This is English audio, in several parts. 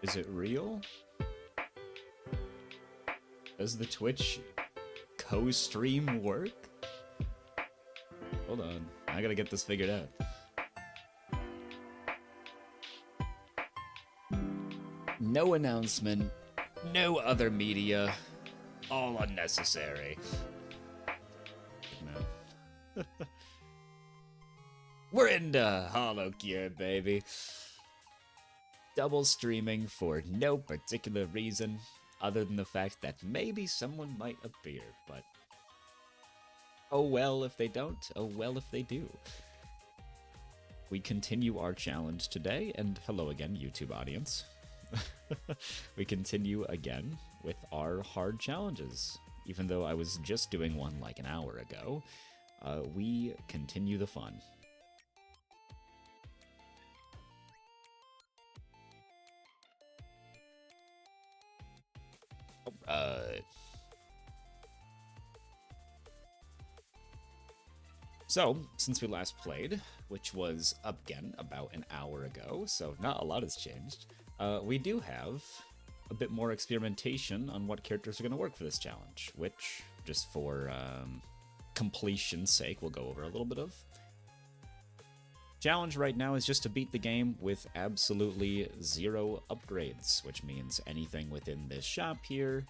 Is it real? Does the Twitch co-stream work? Hold on, I gotta get this figured out. No announcement, no other media, all unnecessary. No. We're into HOLOCURE, baby. Double streaming for no particular reason, other than the fact that maybe someone might appear, but oh well if they don't, oh well if they do. We continue our challenge today, and hello again, YouTube audience. We continue again with our hard challenges. Even though I was just doing one like an hour ago, we continue the fun. So, since we last played, which was, again, about an hour ago, so not a lot has changed, we do have a bit more experimentation on what characters are going to work for this challenge, which, just for completion's sake, we'll go over a little bit of. Challenge right now is just to beat the game with absolutely 0 upgrades, which means anything within this shop here,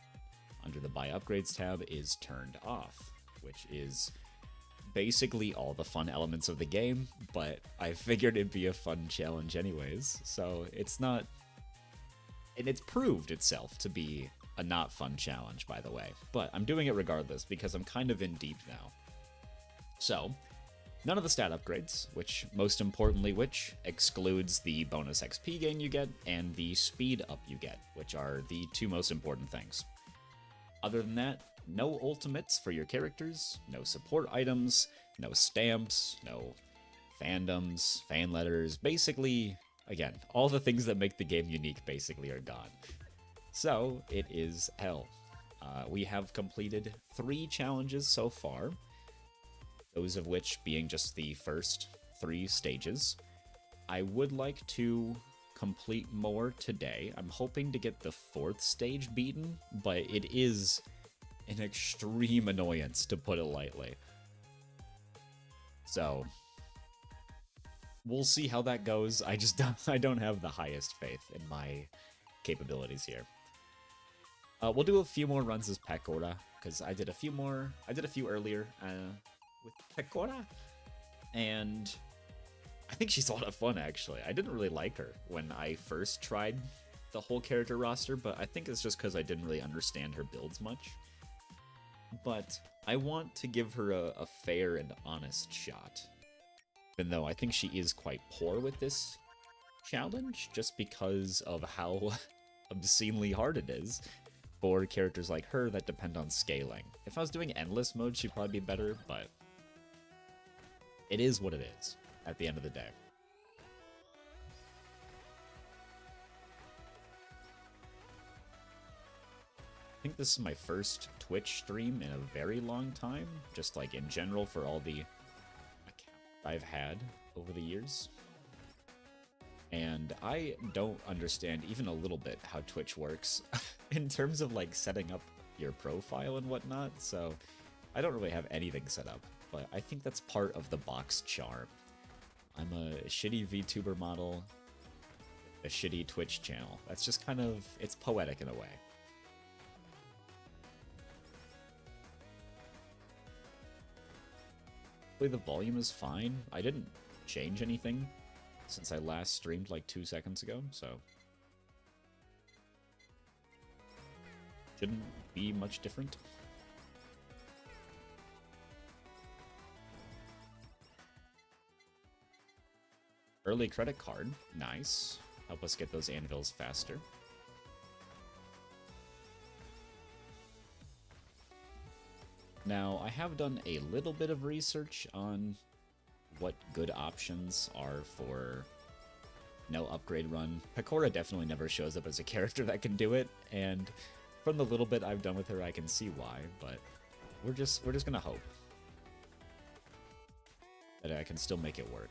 under the Buy Upgrades tab, is turned off, which is basically all the fun elements of the game, but I figured it'd be a fun challenge anyways, so it's not... And it's proved itself to be a not fun challenge, by the way, but I'm doing it regardless because I'm kind of in deep now. So, none of the stat upgrades, which, most importantly, which excludes the bonus XP gain you get and the speed up you get, which are the 2 most important things. Other than that, no ultimates for your characters, no support items, no stamps, no fandoms, fan letters, basically, again, all the things that make the game unique basically are gone. So, it is hell. We have completed 3 challenges so far, those of which being just the first 3 stages. I would like to complete more today. I'm hoping to get the 4th stage beaten, but it is an extreme annoyance, to put it lightly. So, we'll see how that goes. I don't have the highest faith in my capabilities here. We'll do a few more runs as Pecora, because I did a few earlier with Pecora, and I think she's a lot of fun, actually. I didn't really like her when I first tried the whole character roster, but I think it's just because I didn't really understand her builds much. But I want to give her a fair and honest shot, even though I think she is quite poor with this challenge, just because of how obscenely hard it is for characters like her that depend on scaling. If I was doing endless mode, she'd probably be better, but it is what it is at the end of the day. I think this is my first Twitch stream in a very long time, just like in general for all the accounts I've had over the years. And I don't understand even a little bit how Twitch works in terms of like setting up your profile and whatnot, so I don't really have anything set up, but I think that's part of the box charm. I'm a shitty VTuber model, a shitty Twitch channel. That's just kind of, it's poetic in a way. The volume is fine. I didn't change anything since I last streamed like 2 seconds ago, so shouldn't be much different. Early credit card, nice. Help us get those anvils faster. Now, I have done a little bit of research on what good options are for no upgrade run. Pecora definitely never shows up as a character that can do it, and from the little bit I've done with her, I can see why, but we're just gonna hope that I can still make it work.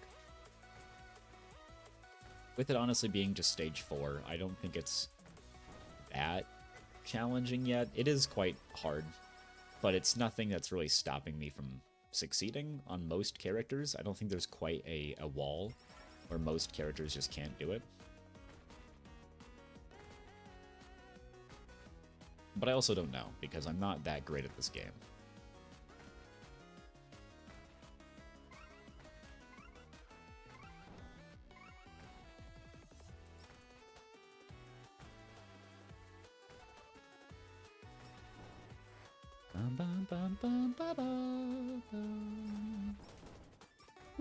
With it honestly being just stage 4, I don't think it's that challenging yet. It is quite hard, but it's nothing that's really stopping me from succeeding on most characters. I don't think there's quite a wall where most characters just can't do it. But I also don't know, because I'm not that great at this game.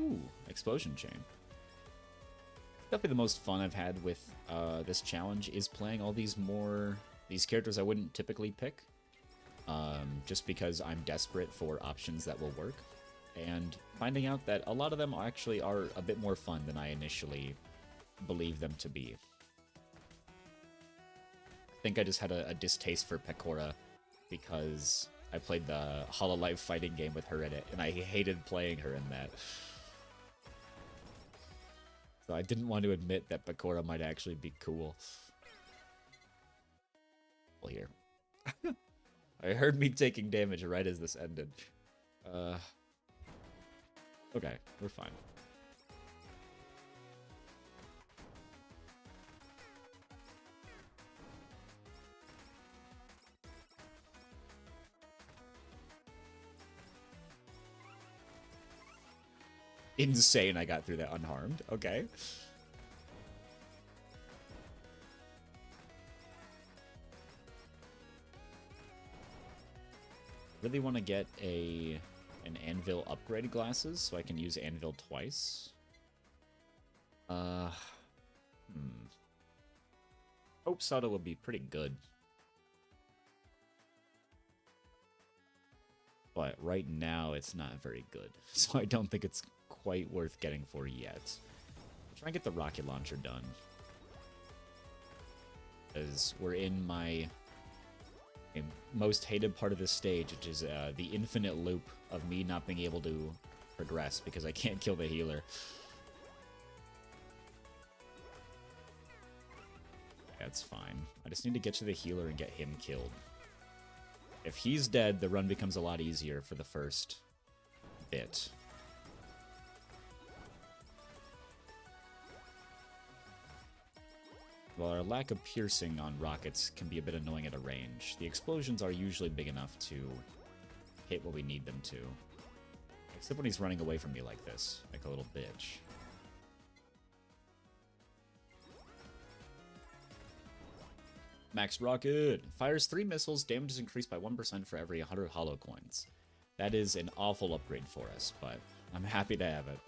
Ooh, explosion chain. Definitely the most fun I've had with this challenge is playing all these characters I wouldn't typically pick, just because I'm desperate for options that will work, and finding out that a lot of them actually are a bit more fun than I initially believed them to be. I think I just had a distaste for Pecora because I played the Hololive fighting game with her in it, and I hated playing her in that. So I didn't want to admit that Pecora might actually be cool. Well, here. I heard me taking damage right as this ended. Okay, we're fine. Insane I got through that unharmed. Okay. Really want to get an anvil upgrade glasses so I can use anvil twice. Hope Sada will be pretty good. But right now it's not very good. So I don't think it's quite worth getting for yet. I'll try and get the rocket launcher done. Because we're in my most hated part of this stage, which is the infinite loop of me not being able to progress because I can't kill the healer. That's fine. I just need to get to the healer and get him killed. If he's dead, the run becomes a lot easier for the first bit. While our lack of piercing on rockets can be a bit annoying at a range, the explosions are usually big enough to hit what we need them to. Except when he's running away from me like this, like a little bitch. Max rocket! Fires 3 missiles, damage is increased by 1% for every 100 holo coins. That is an awful upgrade for us, but I'm happy to have it.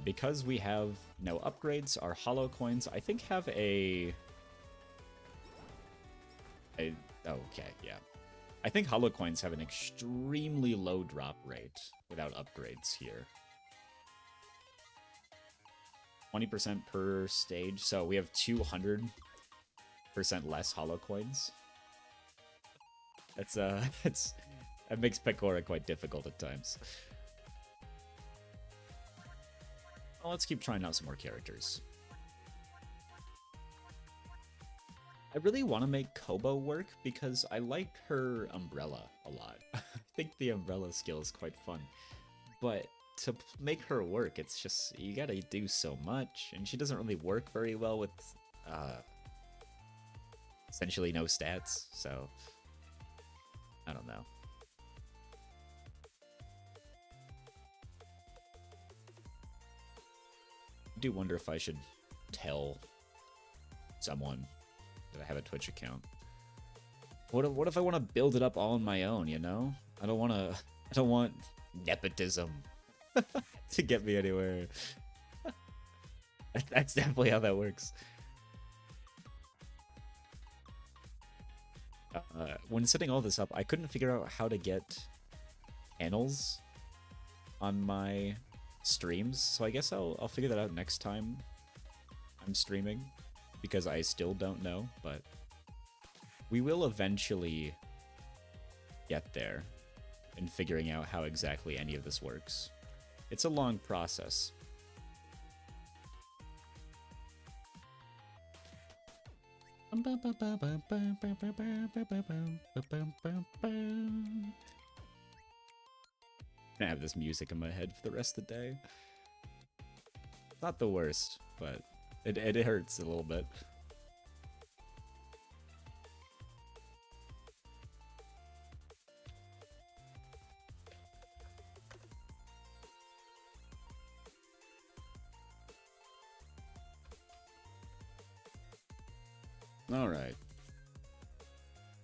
Because we have no upgrades, our holo coins, I think, have okay, yeah. I think holo coins have an extremely low drop rate without upgrades here. 20% per stage, so we have 200% less holo coins. That's that makes Pecora quite difficult at times. Well, let's keep trying out some more characters. I really want to make Kobo work because I like her umbrella a lot. I think the umbrella skill is quite fun. But to make her work, it's just, you gotta do so much. And she doesn't really work very well with essentially no stats, so I don't know. I do wonder if I should tell someone that I have a Twitch account. What if I want to build it up all on my own, you know? I don't want nepotism to get me anywhere. That's definitely how that works. When setting all this up, I couldn't figure out how to get panels on my streams, so I guess I'll figure that out next time I'm streaming, because I still don't know, but we will eventually get there in figuring out how exactly any of this works. it's a long process. I'm gonna have this music in my head for the rest of the day. Not the worst, but it hurts a little bit. All right.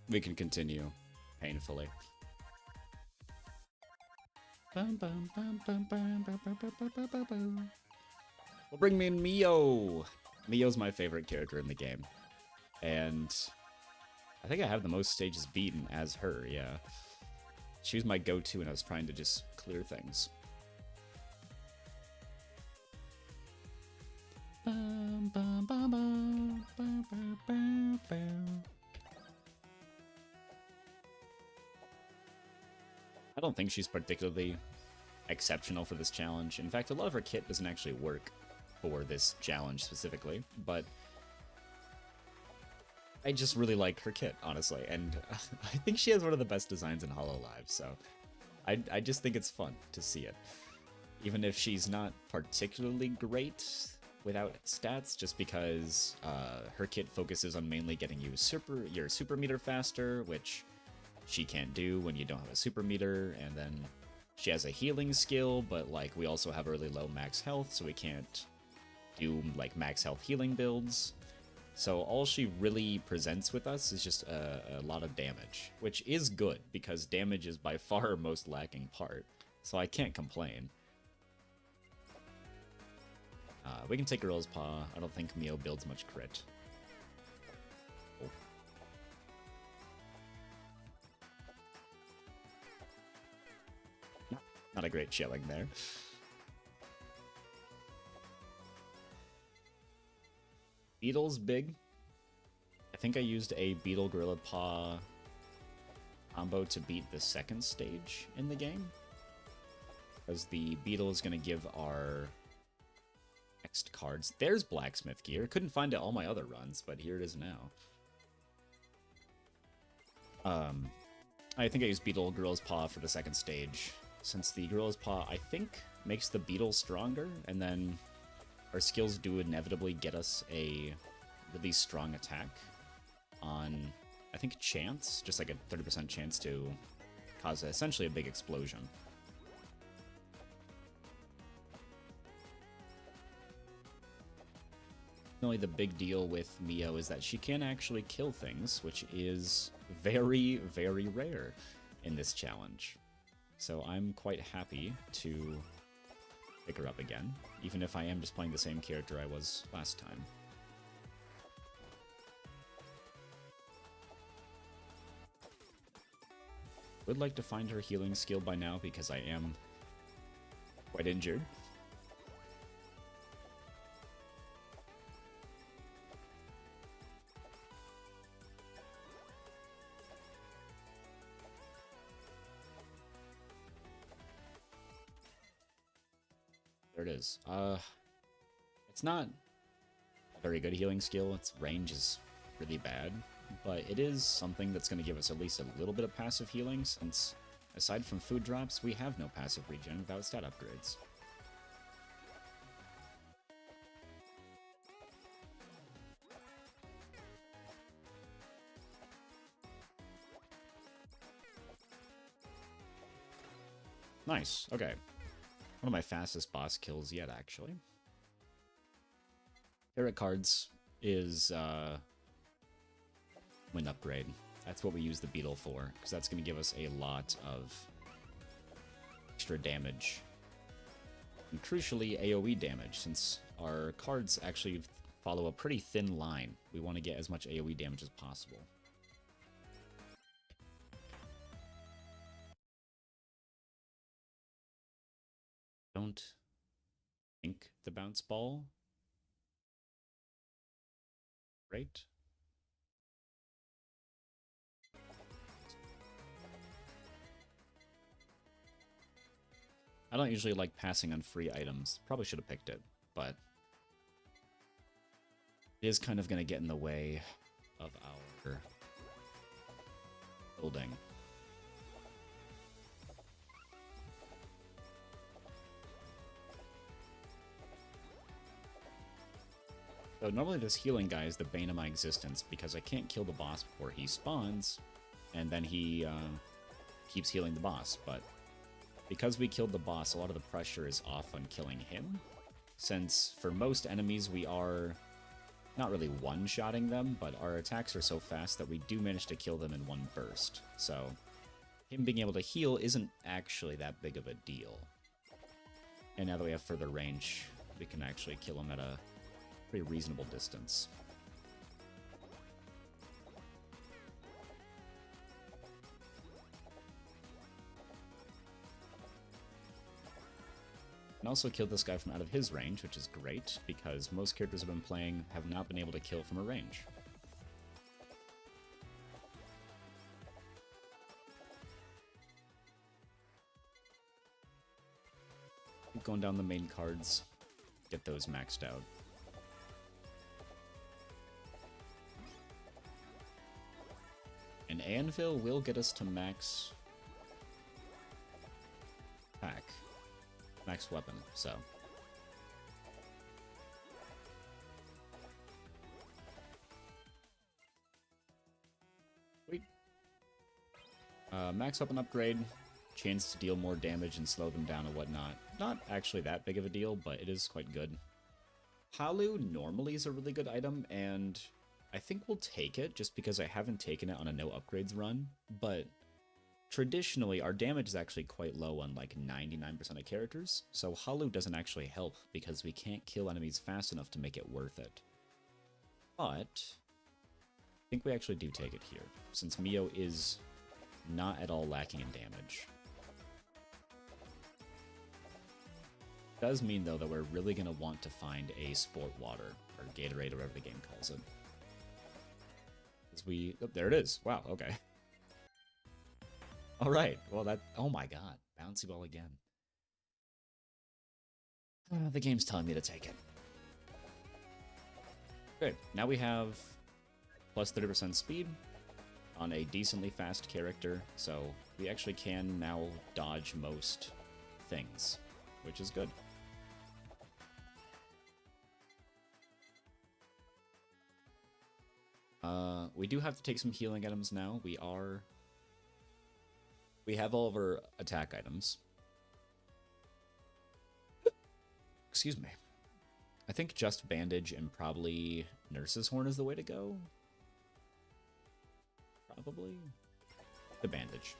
We can continue painfully. Well, bring me in Mio. Mio's my favorite character in the game. And I think I have the most stages beaten as her, yeah. She was my go-to when I was trying to just clear things. I don't think she's particularly exceptional for this challenge. In fact, a lot of her kit doesn't actually work for this challenge specifically, but I just really like her kit, honestly, and I think she has one of the best designs in HoloLive, so I just think it's fun to see it. Even if she's not particularly great without stats, just because her kit focuses on mainly getting you your super meter faster, which she can't do when you don't have a super meter, and then she has a healing skill, but like we also have really low max health, so we can't do like max health healing builds. So all she really presents with us is just a lot of damage, which is good because damage is by far her most lacking part. So I can't complain. We can take Gorilla's Paw. I don't think Mio builds much crit. Oh. Not a great chilling there. Beetle's big. I think I used a Beetle Gorilla Paw combo to beat the second stage in the game. Because the Beetle is going to give our next cards. There's Blacksmith Gear. Couldn't find it all my other runs, but here it is now. I think I used Beetle Gorilla's Paw for the second stage, since the Gorilla's Paw, I think, makes the Beetle stronger, and then our skills do inevitably get us a really strong attack on, I think, chance, just like a 30% chance to cause essentially a big explosion. Only the big deal with Mio is that she can actually kill things, which is very, very rare in this challenge. So I'm quite happy to pick her up again, even if I am just playing the same character I was last time. Would like to find her healing skill by now because I am quite injured. There it is. It's not a very good healing skill. Its range is really bad, but it is something that's going to give us at least a little bit of passive healing, since aside from food drops, we have no passive regen without stat upgrades. Nice. Okay. One of my fastest boss kills yet, actually. Tarot cards is win upgrade. That's what we use the Beetle for, because that's going to give us a lot of extra damage. And crucially, AoE damage, since our cards actually follow a pretty thin line. We want to get as much AoE damage as possible. Don't think the bounce ball. Right? I I don't usually like passing on free items. Probably should have picked it, but it is kind of going to get in the way of our building. So normally this healing guy is the bane of my existence because I can't kill the boss before he spawns, and then he keeps healing the boss. But because we killed the boss, a lot of the pressure is off on killing him, since for most enemies we are not really one-shotting them, but our attacks are so fast that we do manage to kill them in one burst. So him being able to heal isn't actually that big of a deal. And now that we have further range, we can actually kill him at a pretty reasonable distance. And also killed this guy from out of his range, which is great, because most characters I've been playing have not been able to kill from a range. Keep going down the main cards, get those maxed out. An anvil will get us to max attack, max weapon, so. Sweet. Max weapon upgrade, chance to deal more damage and slow them down and whatnot. Not actually that big of a deal, but it is quite good. Halu normally is a really good item, and I think we'll take it just because I haven't taken it on a no upgrades run, but traditionally our damage is actually quite low on like 99% of characters, so Halu doesn't actually help because we can't kill enemies fast enough to make it worth it. But I think we actually do take it here, since Mio is not at all lacking in damage. Does mean though that we're really going to want to find a sport water, or Gatorade, or whatever the game calls it. Oh, there it is. Wow, okay. Alright, well that... Oh my god, bouncy ball again. The game's telling me to take it. Good, now we have plus 30% speed on a decently fast character, so we actually can now dodge most things, which is good. We do have to take some healing items now. We have all of our attack items. Excuse me. I think just bandage and probably Nurse's Horn is the way to go. Probably. The bandage.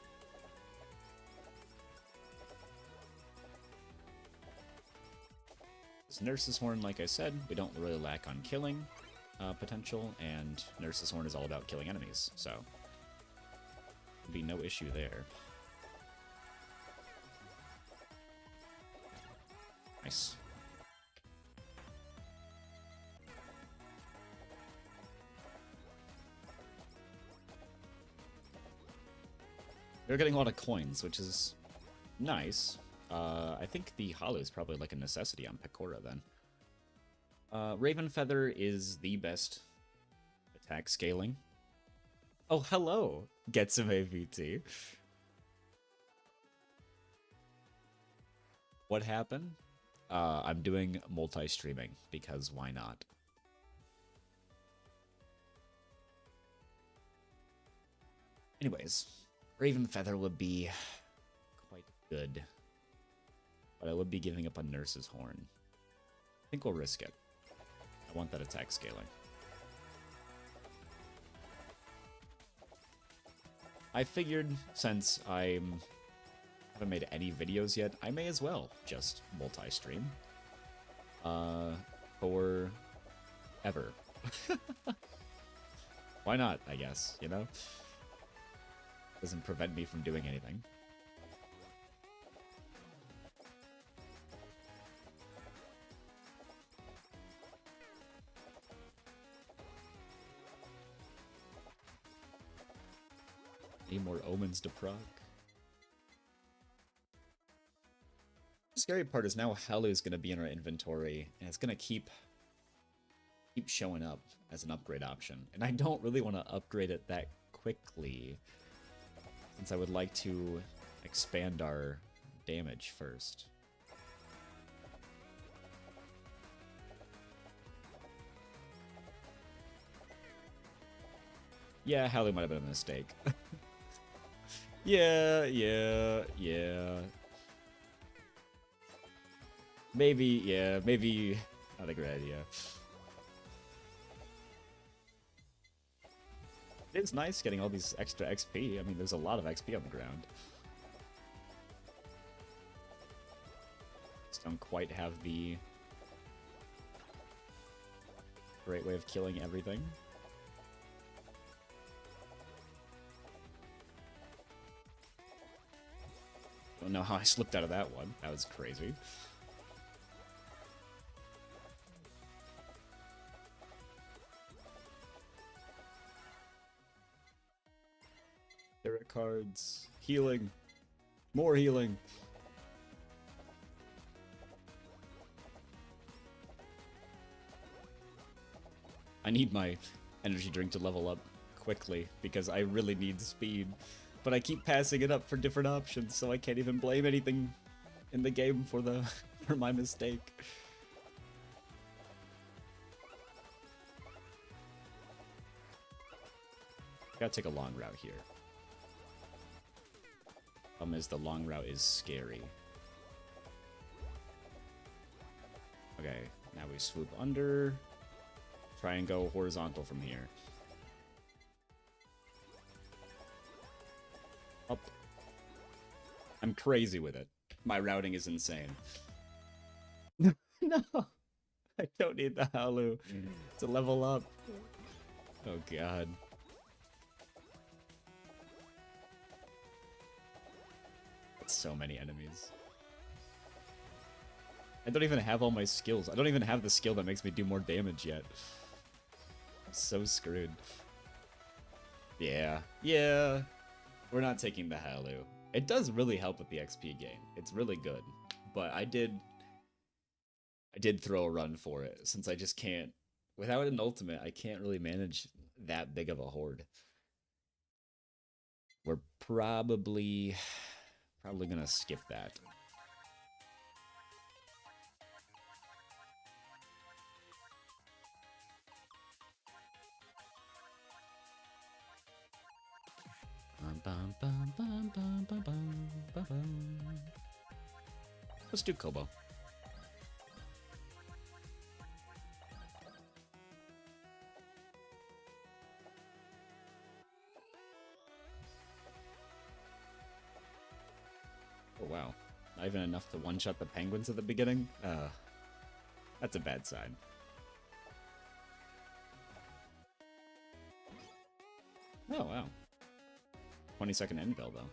This Nurse's Horn, like I said, we don't really lack on killing potential, and Nurse's Horn is all about killing enemies, so there'd be no issue there. Nice. They're getting a lot of coins, which is nice. I think the hollow is probably like a necessity on Pecora then. Raven Feather is the best attack scaling. Oh, hello! Get some AVT. What happened? I'm doing multi-streaming, because why not? Anyways, Raven Feather would be quite good, but I would be giving up on Nurse's Horn. I think we'll risk it. I want that attack scaling. I figured since I haven't made any videos yet, I may as well just multi-stream. For ever. Why not, I guess, you know? Doesn't prevent me from doing anything. Need more omens to proc. The scary part is now Halu is going to be in our inventory, and it's going to keep showing up as an upgrade option. And I don't really want to upgrade it that quickly, since I would like to expand our damage first. Yeah, Halu might have been a mistake. Yeah. Maybe not a great idea. It is nice getting all these extra XP. I mean, there's a lot of XP on the ground. Just don't quite have the great way of killing everything. Don't know how I slipped out of that one. That was crazy. Tarot cards. Healing. More healing. I need my energy drink to level up quickly because I really need speed. But I keep passing it up for different options, so I can't even blame anything in the game for my mistake. Gotta take a long route here. Problem is the long route is scary. Okay, now we swoop under. Try and go horizontal from here. Up. I'm crazy with it. My routing is insane. No, I don't need the Halu to level up. Oh god. That's so many enemies. I don't even have all my skills. I don't even have the skill that makes me do more damage yet. I'm so screwed. Yeah. We're not taking the Halu. It does really help with the XP gain. It's really good. But I did throw a run for it, since I just can't... Without an ultimate, I can't really manage that big of a horde. We're probably gonna skip that. Let's do Kobo. Oh wow. Not even enough to one-shot the penguins at the beginning? That's a bad sign. Oh wow. 20-second end bell, though.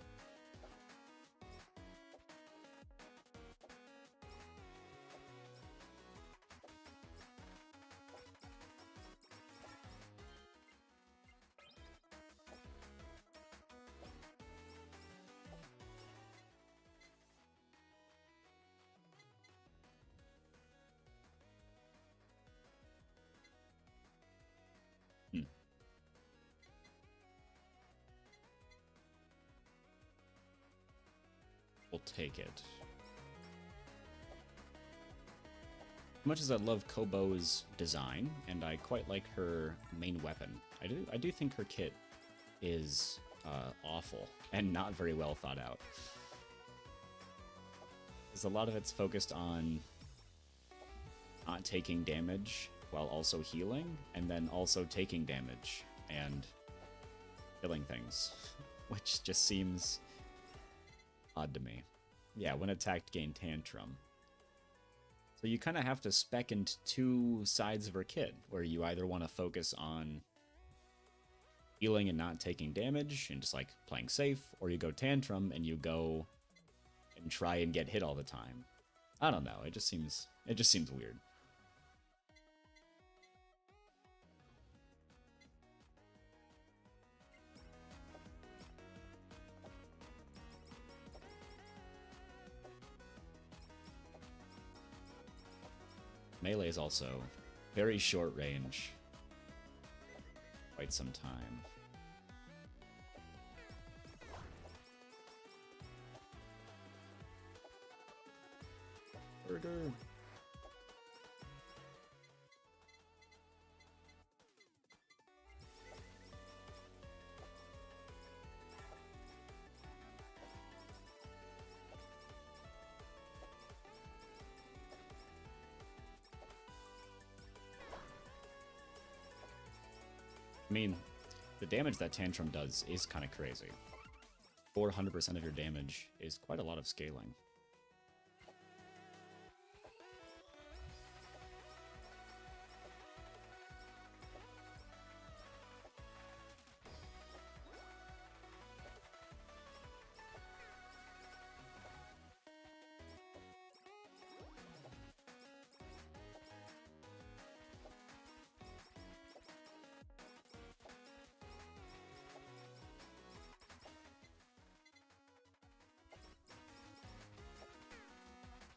We'll take it. As much as I love Kobo's design, and I quite like her main weapon, I do think her kit is awful and not very well thought out. Because a lot of it's focused on not taking damage while also healing, and then also taking damage and killing things, which just seems odd to me. Yeah, when attacked, gain tantrum. So you kind of have to spec into two sides of her kit, where you either want to focus on healing and not taking damage and just like playing safe, or you go tantrum and you go and try and get hit all the time. I don't know, it just seems weird. Melee is also very short range. Quite some time. Burger. I mean, the damage that Tantrum does is kind of crazy. 400% of your damage is quite a lot of scaling.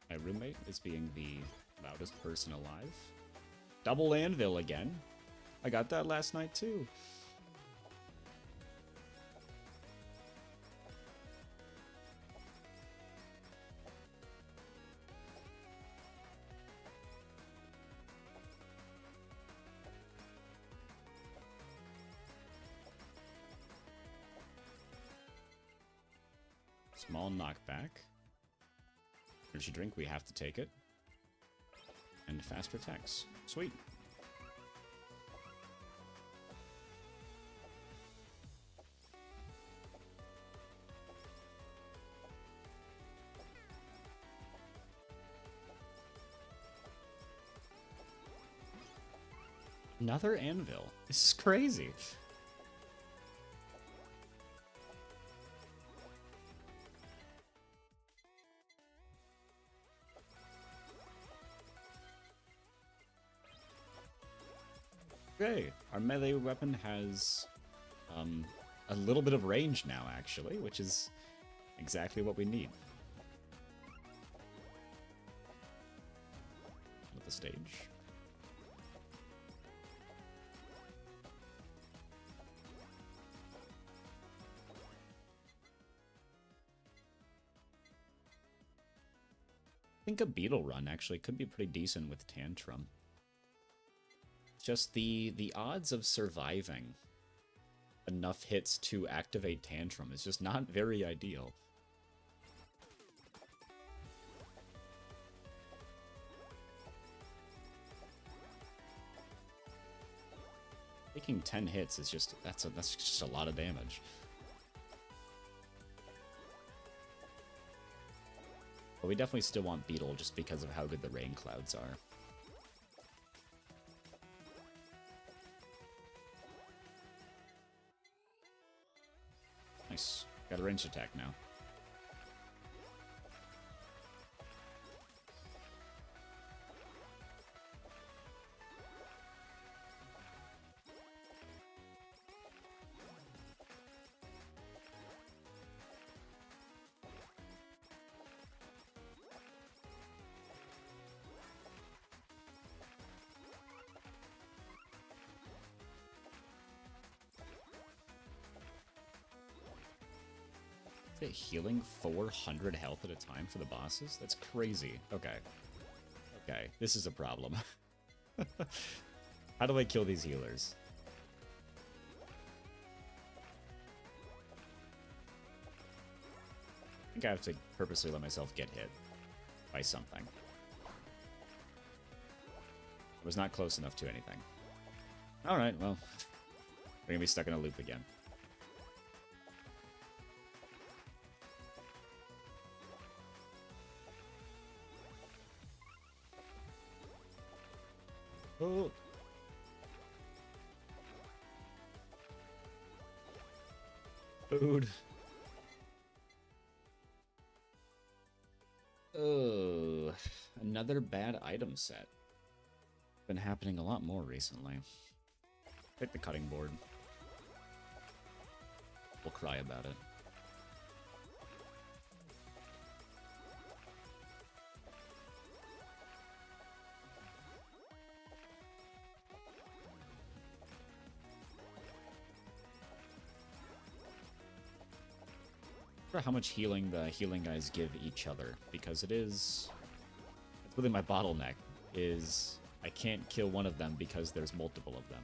My roommate is being the loudest person alive. Double anvil again. I got that last night too. Small knockback. Energy drink, we have to take it. And faster attacks. Sweet. Another anvil. This is crazy. Okay, our melee weapon has a little bit of range now, actually, which is exactly what we need. With the stage. I think a beetle run actually could be pretty decent with Tantrum. Just the odds of surviving enough hits to activate Tantrum is just not very ideal. Taking 10 hits is just that's just a lot of damage. But we definitely still want Beetle just because of how good the rain clouds are. Nice. Got a ranged attack now. Healing 400 health at a time for the bosses? That's crazy. Okay. Okay, this is a problem. How do I kill these healers? I think I have to purposely let myself get hit by something. I was not close enough to anything. Alright, well, we're gonna be stuck in a loop again. Oh. Food. Oh, another bad item set. Been happening a lot more recently. Pick the cutting board. We'll cry about it. for how much healing the healing guys give each other, because it's really my bottleneck, is I can't kill one of them because there's multiple of them.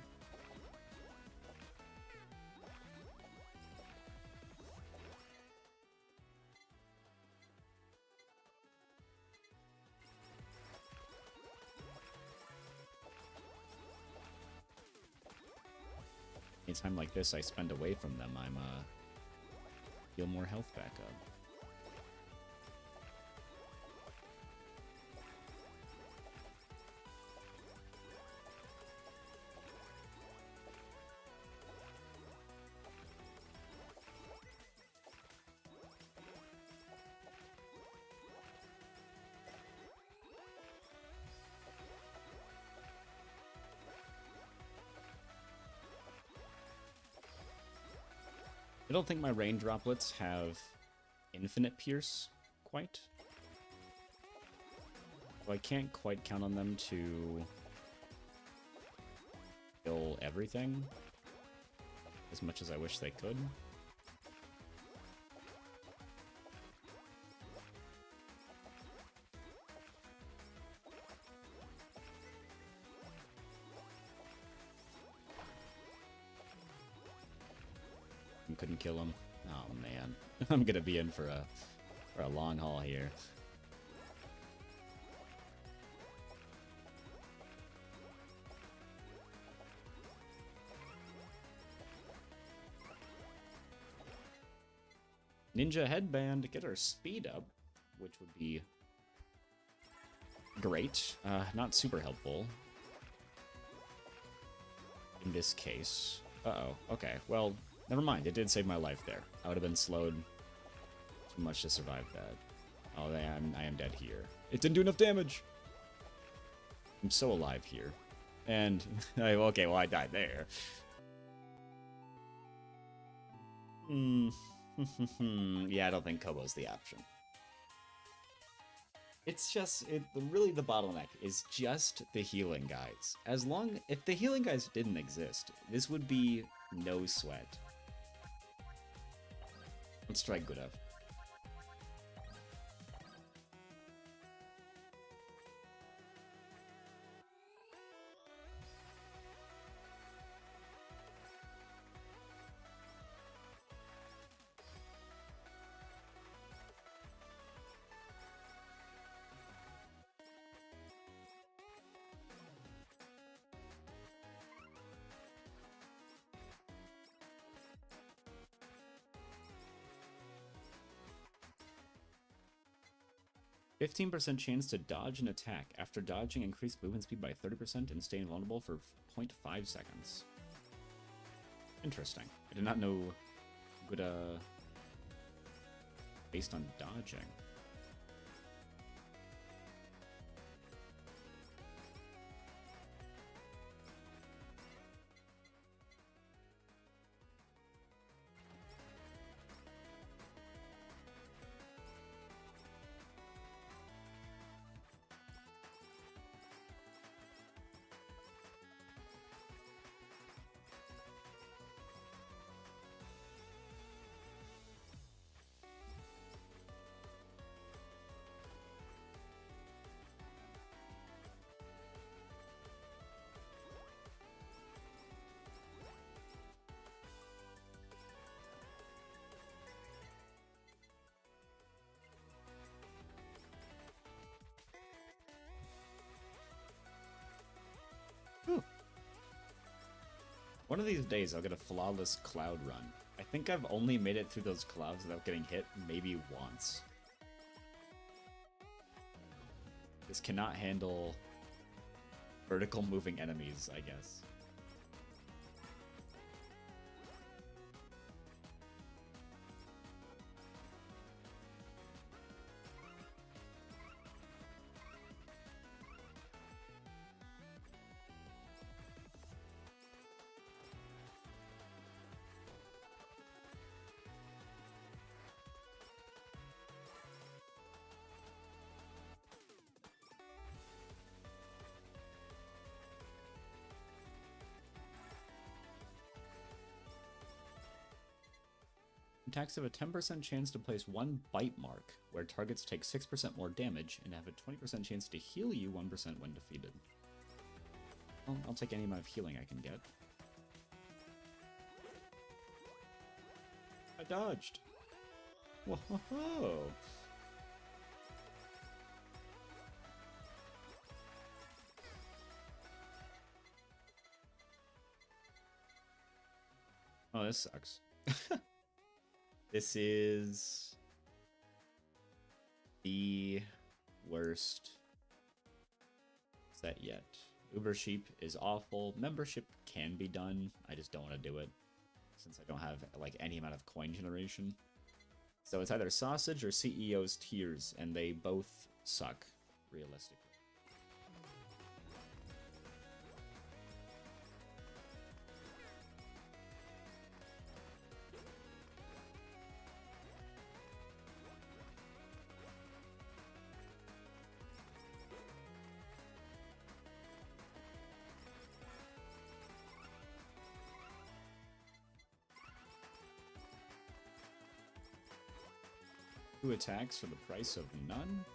Anytime like this I spend away from them, I'm feel more health back up. I don't think my rain droplets have infinite pierce, quite. So I can't quite count on them to kill everything as much as I wish they could. Couldn't kill him. Oh man, I'm gonna be in for a long haul here. Ninja headband to get our speed up, which would be great. Not super helpful in this case. Uh-oh. Okay, well, never mind. It did save my life there. I would have been slowed too much to survive that. Oh, I am dead here. It didn't do enough damage! I'm so alive here. And, okay, well, I died there. Yeah, I don't think Kobo's the option. It's just, really the bottleneck is just the healing guys. If the healing guys didn't exist, this would be no sweat. Let's try Gudav. %15% chance to dodge an attack. After dodging, increase movement speed by 30% and stay invulnerable for 0.5 seconds. Interesting. I did not know Guda based on dodging. One of these days I'll get a flawless cloud run. I think I've only made it through those clouds without getting hit maybe once. This cannot handle vertical moving enemies, I guess. Attacks have a 10% chance to place one bite mark, where targets take 6% more damage, and have a 20% chance to heal you 1% when defeated. Well, I'll take any amount of healing I can get. I dodged! Whoa! Oh, this sucks. This is the worst set yet. Uber Sheep is awful. Membership can be done. I just don't want to do it since I don't have like any amount of coin generation. So it's either Sausage or CEO's Tears, and they both suck, realistically. Two attacks for the price of none?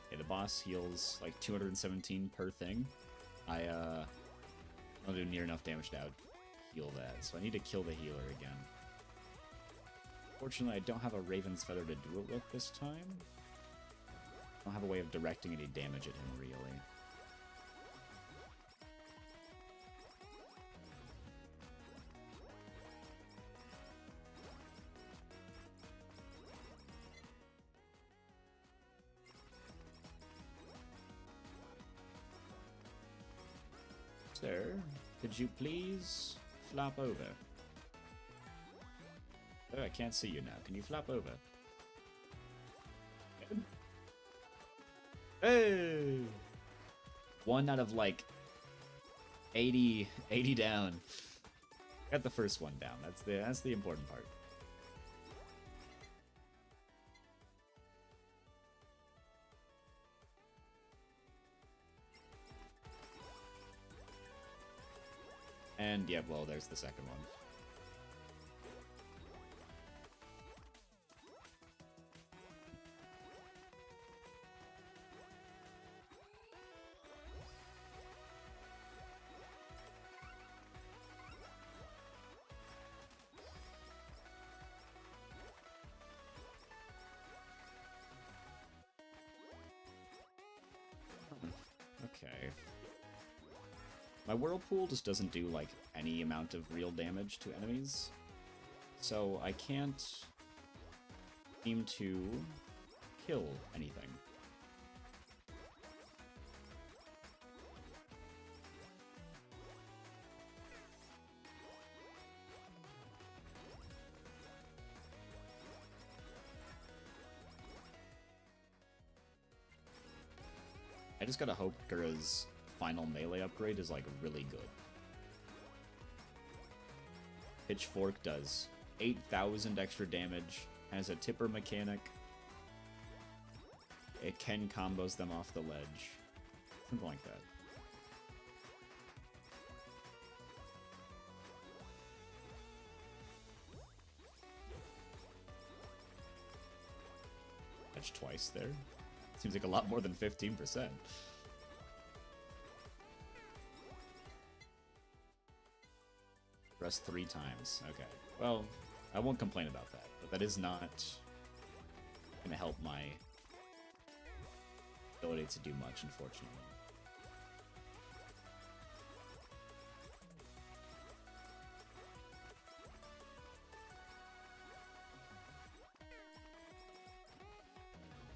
Okay, the boss heals like 217 per thing. I'll do near enough damage to heal that, so I need to kill the healer again. Fortunately, I don't have a Raven's Feather to do it with this time. I don't have a way of directing any damage at him, really. Sir, could you please flop over? Oh, I can't see you now. Can you flop over? Hey! 1 out of like 80 down. Got the first one down. That's the important part. And yeah, well, there's the second one. Okay. My Whirlpool just doesn't do, like, any amount of real damage to enemies. So I can't seem to kill anything. I just gotta hope Gura's final melee upgrade is, like, really good. Pitchfork does 8,000 extra damage, has a tipper mechanic. It can combos them off the ledge. Something like that. Touch twice there. Seems like a lot more than 15%. Press 3 times. Okay. Well, I won't complain about that, but that is not gonna help my ability to do much, unfortunately.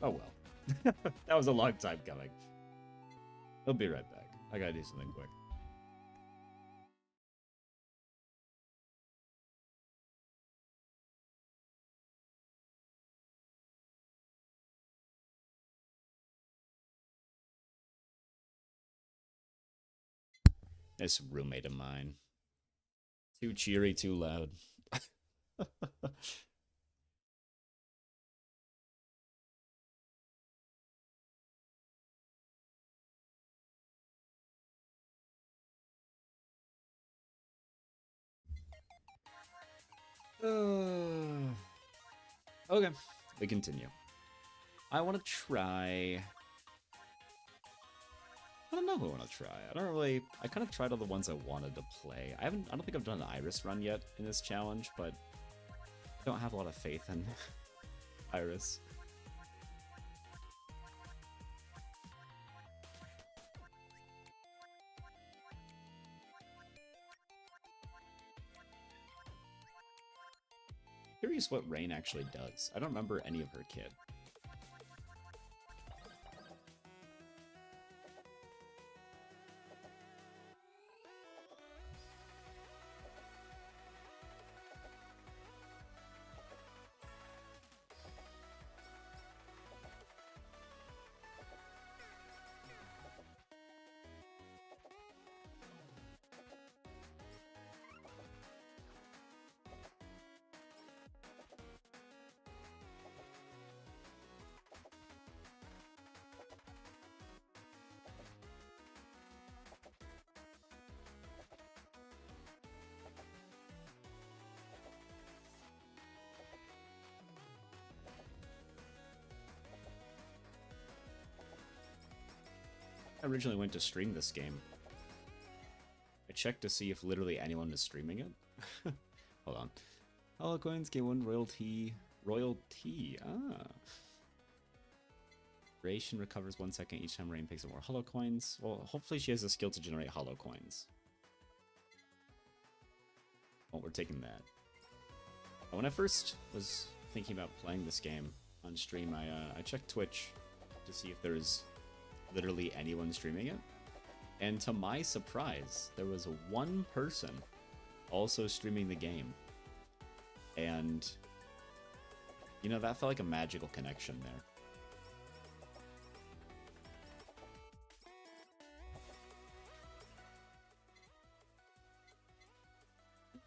Oh well. That was a long time coming. I'll be right back. I gotta do something quick. This roommate of mine. Too cheery, too loud. Okay, we continue. I want to try. I don't know who I want to try. I don't really. I kind of tried all the ones I wanted to play. I haven't. I don't think I've done an Iris run yet in this challenge, but I don't have a lot of faith in Iris. Curious what Rain actually does. I don't remember any of her kit. I originally went to stream this game. I checked to see if literally anyone was streaming it. Hold on. Holocoins get 1 royalty. Royalty. Ah. Duration recovers 1 second each time Rain picks up more holocoins. Well, hopefully she has the skill to generate holocoins. Oh, we're taking that. When I first was thinking about playing this game on stream, I checked Twitch to see if there was literally anyone streaming it. And to my surprise, there was one person also streaming the game. And, you know, that felt like a magical connection there.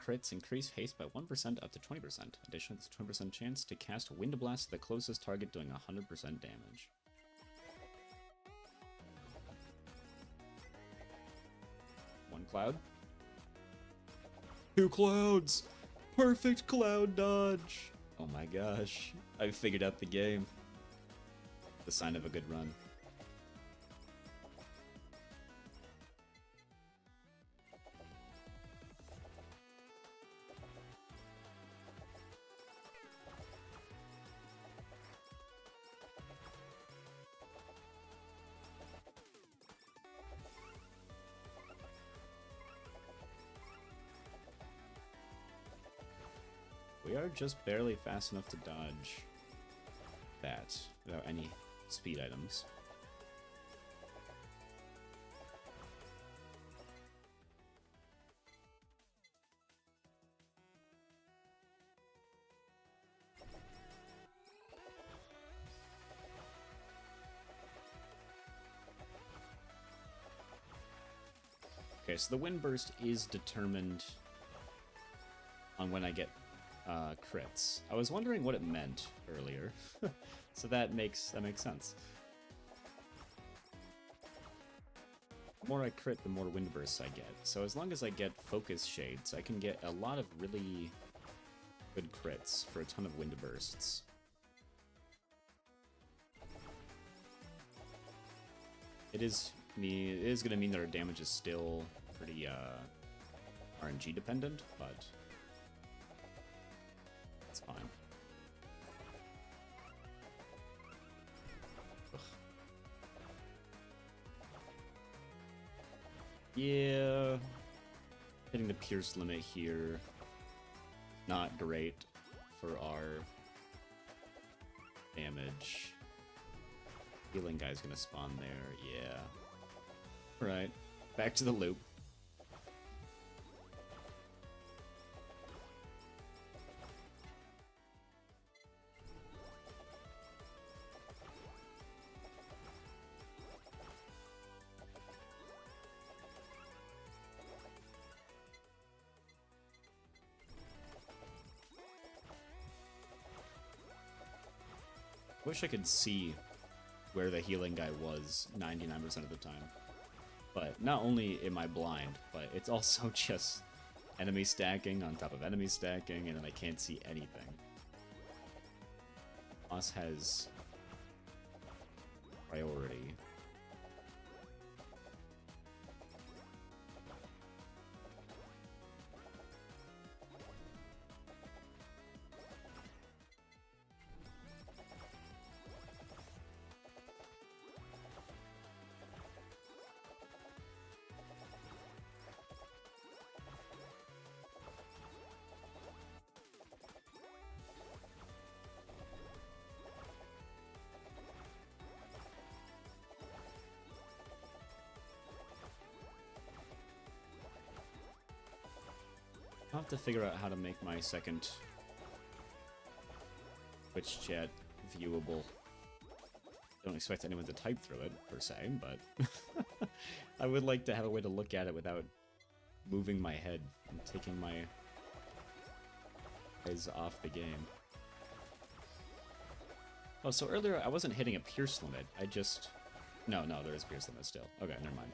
Crits increase haste by 1% up to 20%. Additionally, there's a 20% chance to cast Wind Blast to the closest target doing 100% damage. One cloud. 2 clouds! Perfect cloud dodge! Oh my gosh. I figured out the game. The sign of a good run. We are just barely fast enough to dodge that without any speed items. Okay, so the wind burst is determined on when I get crits. I was wondering what it meant earlier, so that makes sense. The more I crit, the more wind bursts I get. So as long as I get focus shades, I can get a lot of really good crits for a ton of wind bursts. It is going to mean that our damage is still pretty RNG dependent, but it's fine. Ugh. Yeah, hitting the pierce limit here, not great for our damage. Healing guy's gonna spawn there, yeah. Right, back to the loop. I wish I could see where the healing guy was 99% of the time. But not only am I blind, but it's also just enemy stacking on top of enemy stacking, and then I can't see anything. Boss has priority. I'll have to figure out how to make my second Twitch chat viewable. Don't expect anyone to type through it, per se, but I would like to have a way to look at it without moving my head and taking my eyes off the game. Oh, so earlier I wasn't hitting a pierce limit, I just... No, there is pierce limit still. Okay, never mind.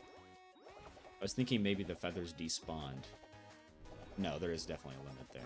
I was thinking maybe the feathers despawned. No, there is definitely a limit there.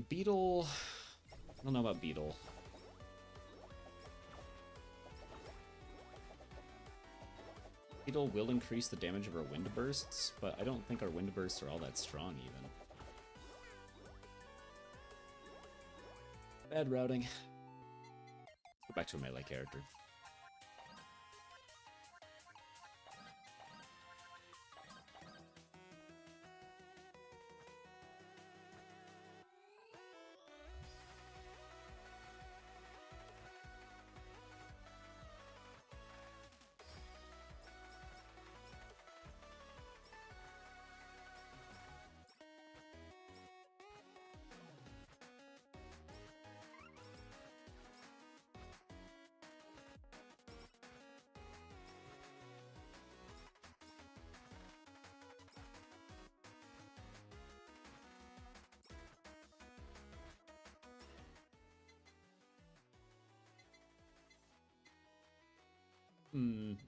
Beetle... I don't know about Beetle. Beetle will increase the damage of our wind bursts, but I don't think our wind bursts are all that strong, even. Bad routing. Let's go back to a melee character.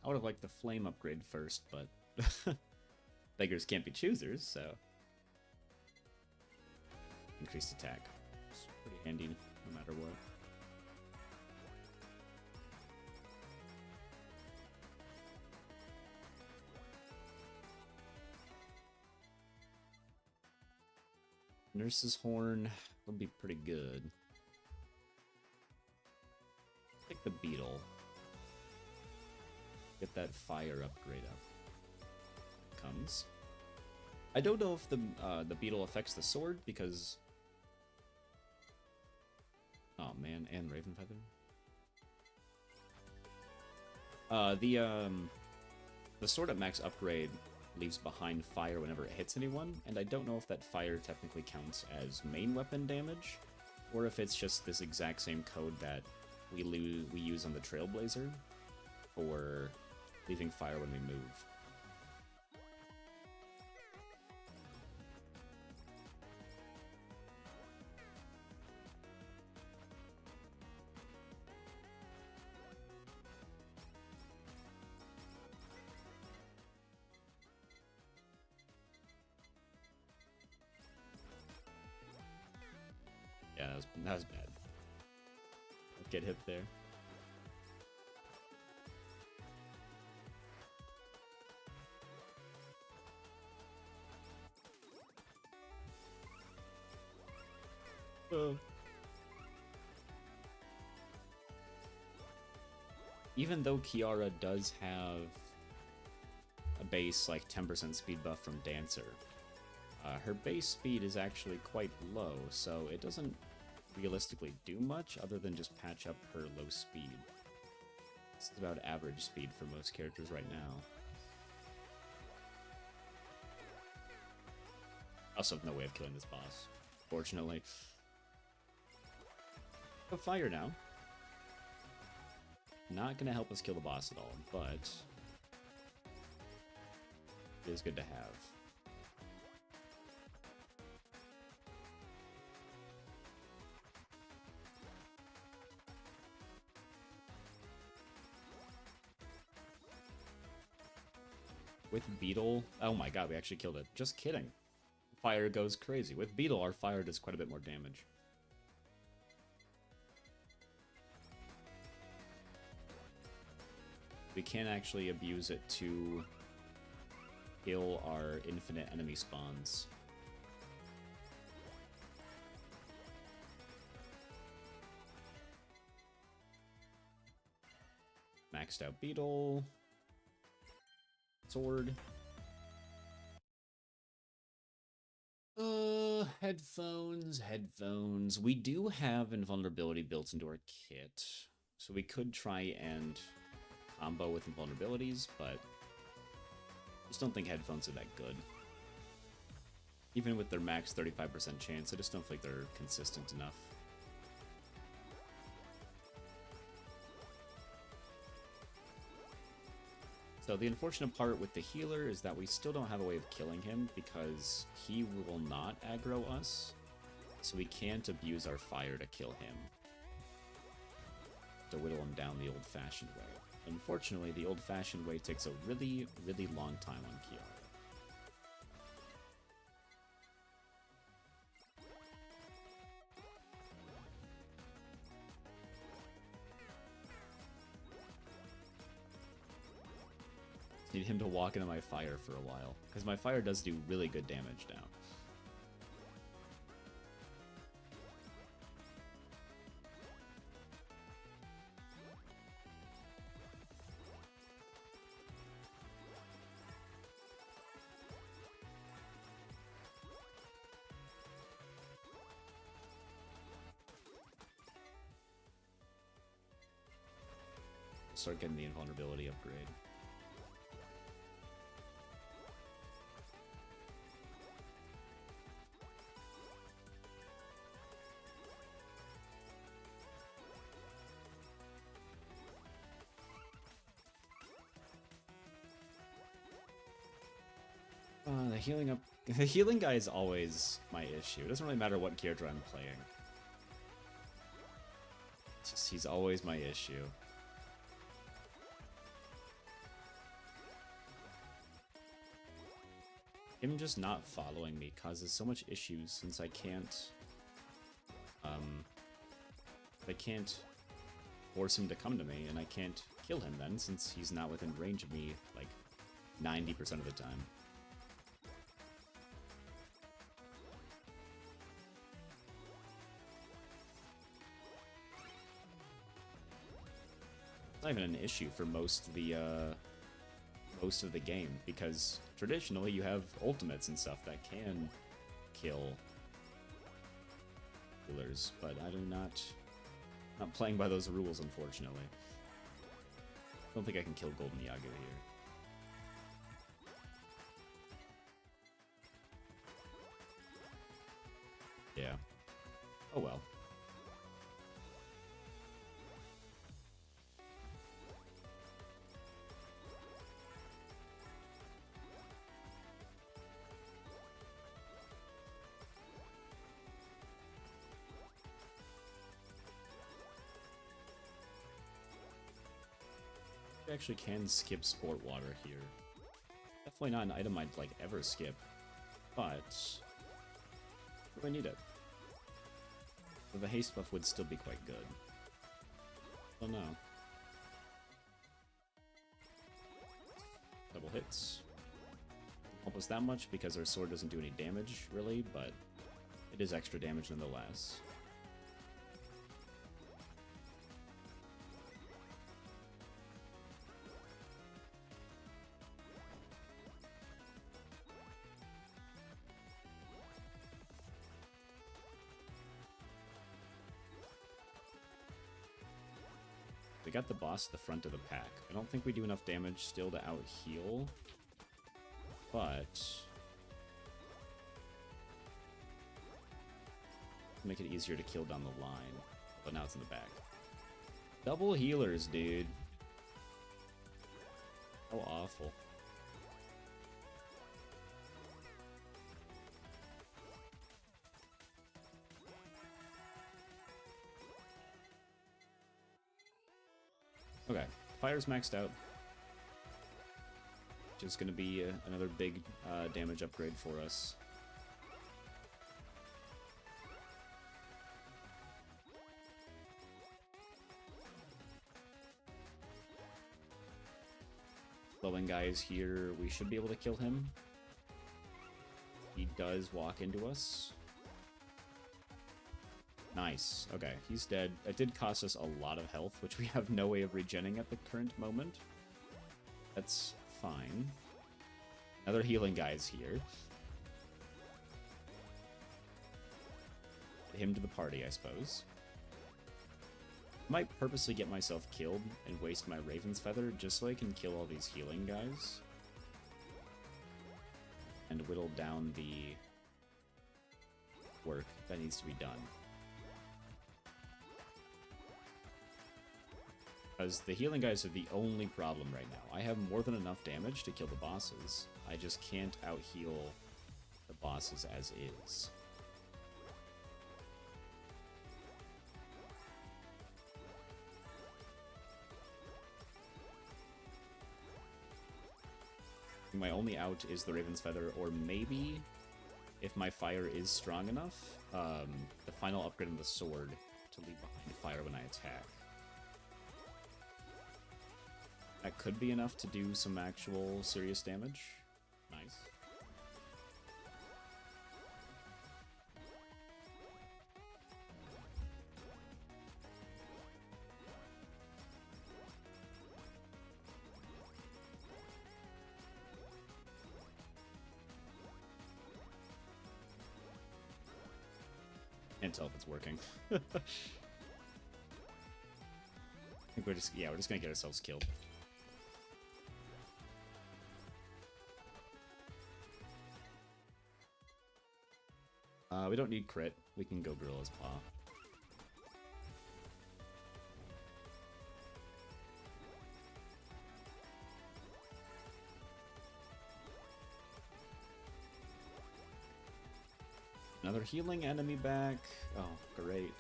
I would have liked the flame upgrade first, but beggars can't be choosers, so increased attack. It's pretty handy no matter what. Nurse's Horn will be pretty good. Pick the Beetle. Get that fire upgrade up. Comes. I don't know if the Beetle affects the sword because... Oh man, and Raven Feather. The sword at max upgrade leaves behind fire whenever it hits anyone, and I don't know if that fire technically counts as main weapon damage, or if it's just this exact same code that we use on the Trailblazer for leaving fire when we move. Yeah, that was bad. Get hit there. even though Kiara does have a base like 10% speed buff from Dancer, her base speed is actually quite low, so it doesn't realistically do much other than just patch up her low speed. It's about average speed for most characters right now. I also have no way of killing this boss, fortunately. But fire now. Not gonna help us kill the boss at all, but it is good to have. With Beetle, oh my god, we actually killed it. Just kidding. Fire goes crazy. With Beetle, our fire does quite a bit more damage. We can actually abuse it to kill our infinite enemy spawns. Maxed out Beetle. Sword. Headphones. We do have invulnerability built into our kit, so we could try and combo with invulnerabilities, but I just don't think headphones are that good. Even with their max 35% chance, I just don't think they're consistent enough. So the unfortunate part with the healer is that we still don't have a way of killing him because he will not aggro us, so we can't abuse our fire to kill him. To whittle him down the old-fashioned way. Unfortunately, the old-fashioned way takes a really, really long time on Kiara. Need him to walk into my fire for a while, because my fire does do really good damage now. Start getting the invulnerability upgrade. The healing guy is always my issue. It doesn't really matter what character I'm playing. It's just, he's always my issue. Him just not following me causes so much issues since I can't force him to come to me, and I can't kill him then since he's not within range of me like 90% of the time. It's not even an issue for most of the game, because traditionally you have ultimates and stuff that can kill healers, but I do not playing by those rules, unfortunately. I don't think I can kill Golden Yago here. Yeah. Oh well. Actually can skip Sport Water here. Definitely not an item I'd like ever skip, but do I need it? But the haste buff would still be quite good. Oh no. Double hits. Doesn't help us that much because our sword doesn't do any damage really, but it is extra damage nonetheless. we got the boss at the front of the pack. I don't think we do enough damage still to out-heal, but make it easier to kill down the line. But now it's in the back. Double healers, dude. How awful. Okay, fire's maxed out. Which is going to be another big damage upgrade for us. Glowing guy is here. We should be able to kill him. He does walk into us. Nice. Okay, he's dead. It did cost us a lot of health, which we have no way of regenning at the current moment. That's fine. Another healing guy is here. Add him to the party, I suppose. Might purposely get myself killed and waste my Raven's Feather just so I can kill all these healing guys. And whittle down the work that needs to be done. Because the healing guys are the only problem right now. I have more than enough damage to kill the bosses. I just can't out-heal the bosses as is. My only out is the Raven's Feather, or maybe, if my fire is strong enough, the final upgrade on the sword to leave behind fire when I attack. That could be enough to do some actual serious damage. Nice. Can't tell if it's working. I think we're just gonna get ourselves killed. We don't need crit. We can go Gorilla's Paw. Another healing enemy back. Oh, great.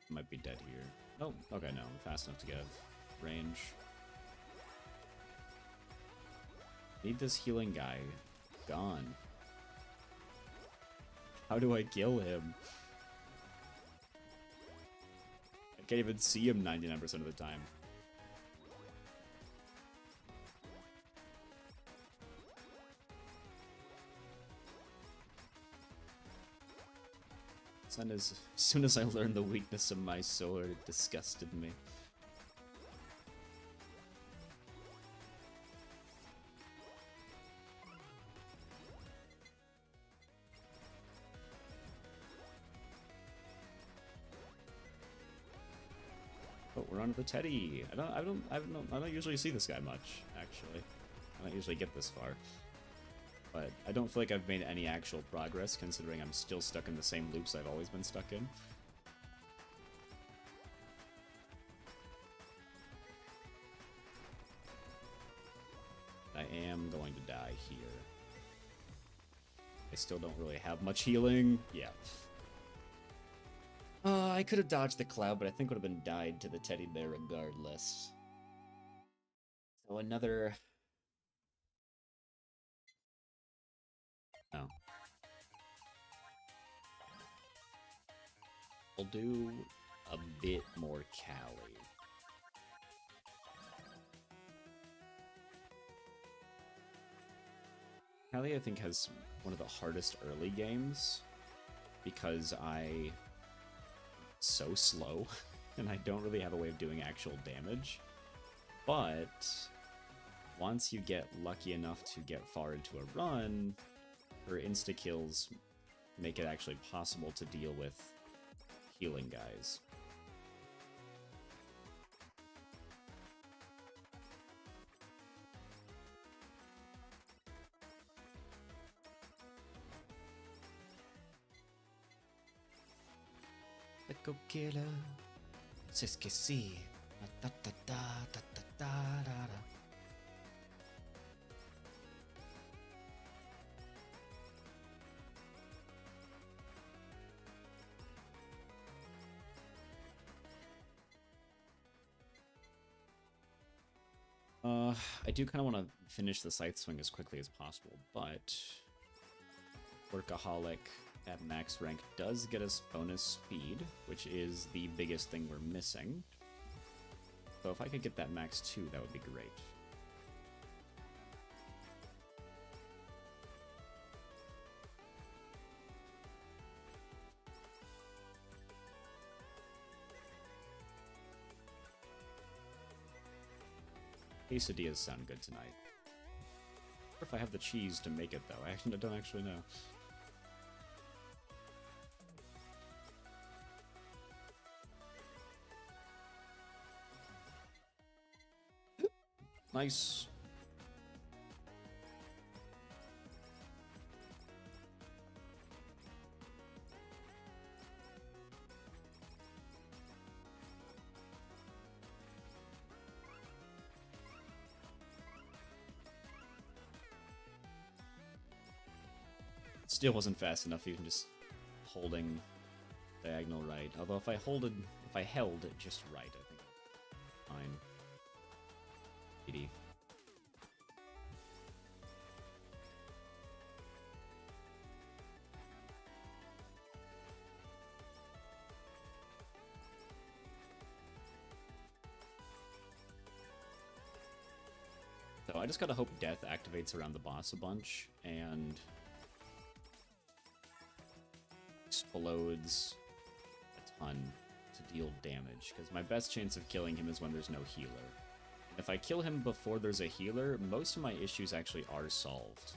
Might be dead here. Oh, okay, no. I'm fast enough to get range. Need this healing guy gone. How do I kill him? I can't even see him 99% of the time. As soon as I learned the weakness of my sword, it disgusted me. Oh, we're on to the Teddy. I don't usually see this guy much, actually. I don't usually get this far. But I don't feel like I've made any actual progress, considering I'm still stuck in the same loops I've always been stuck in. I am going to die here. I still don't really have much healing. Yeah. I could have dodged the cloud, but I think would have been died to the teddy bear regardless. So another... Oh. We'll do a bit more Cali. Cali, I think, has one of the hardest early games because I'm so slow and I don't really have a way of doing actual damage. But once you get lucky enough to get far into a run, her insta-kills make it actually possible to deal with healing guys. Echo killer, c'est que si. Da da da da da da da da. I do kind of want to finish the Scythe Swing as quickly as possible, but Workaholic at max rank does get us bonus speed, which is the biggest thing we're missing. So if I could get that max 2, that would be great. Quesadillas sound good tonight. Or if I have the cheese to make it, though. I don't actually know. Nice. Still wasn't fast enough, even just holding diagonal right. Although if I held it just right, I think fine. 80. So I just gotta hope Death activates around the boss a bunch and explodes a ton to deal damage, because my best chance of killing him is when there's no healer. If I kill him before there's a healer, most of my issues actually are solved.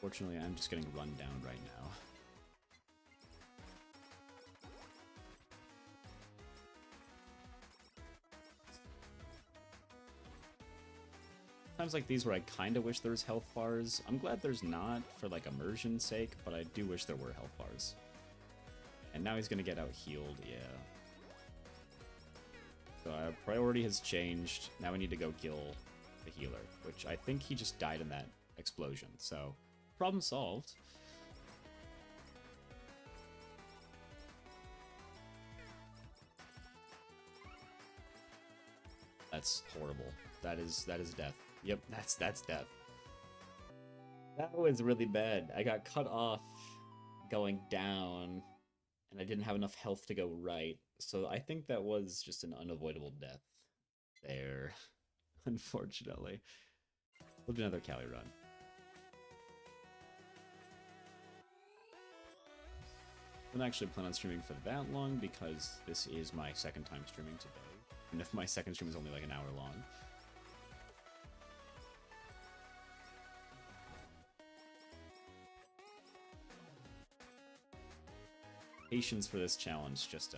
Fortunately, I'm just getting run down right now. Times like these where I kind of wish there was health bars. I'm glad there's not for like immersion's sake, but I do wish there were health bars. And now he's gonna get out healed, yeah. So our priority has changed. Now we need to go kill the healer, which I think he just died in that explosion. So problem solved. That's horrible. That is death. Yep, that's death. That was really bad. I got cut off going down, and I didn't have enough health to go right. So I think that was just an unavoidable death there, unfortunately. We'll do another Cali run. I don't actually plan on streaming for that long because this is my second time streaming today. And if my second stream is only like an hour long. Patience for this challenge just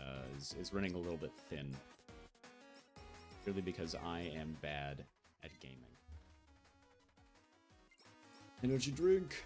is running a little bit thin. Purely because I am bad at gaming. Energy drink!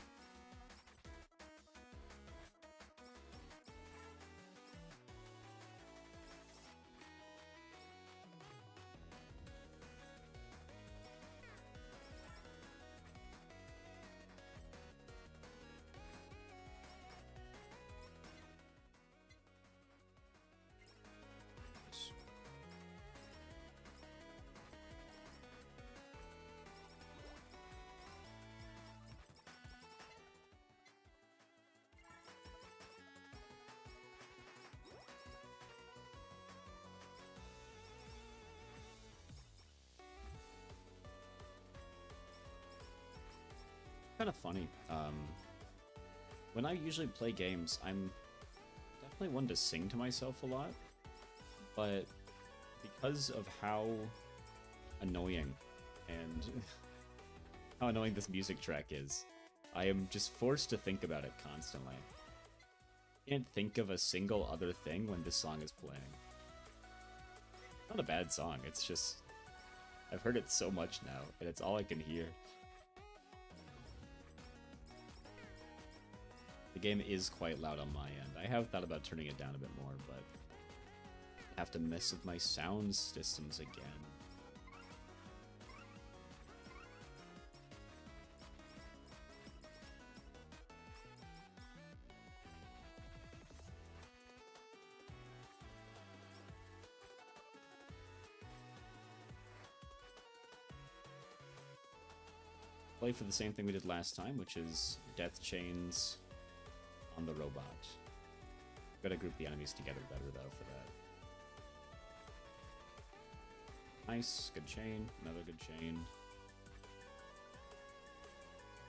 Kind of funny. when I usually play games, I'm definitely one to sing to myself a lot, but because of how annoying and how annoying this music track is, I am just forced to think about it constantly. I can't think of a single other thing when this song is playing. Not a bad song, it's just I've heard it so much now, and it's all I can hear. The game is quite loud on my end. I have thought about turning it down a bit more, but I have to mess with my sound systems again. Play for the same thing we did last time, which is death chains on the robot. Gotta group the enemies together better, though, for that. Nice, good chain, another good chain.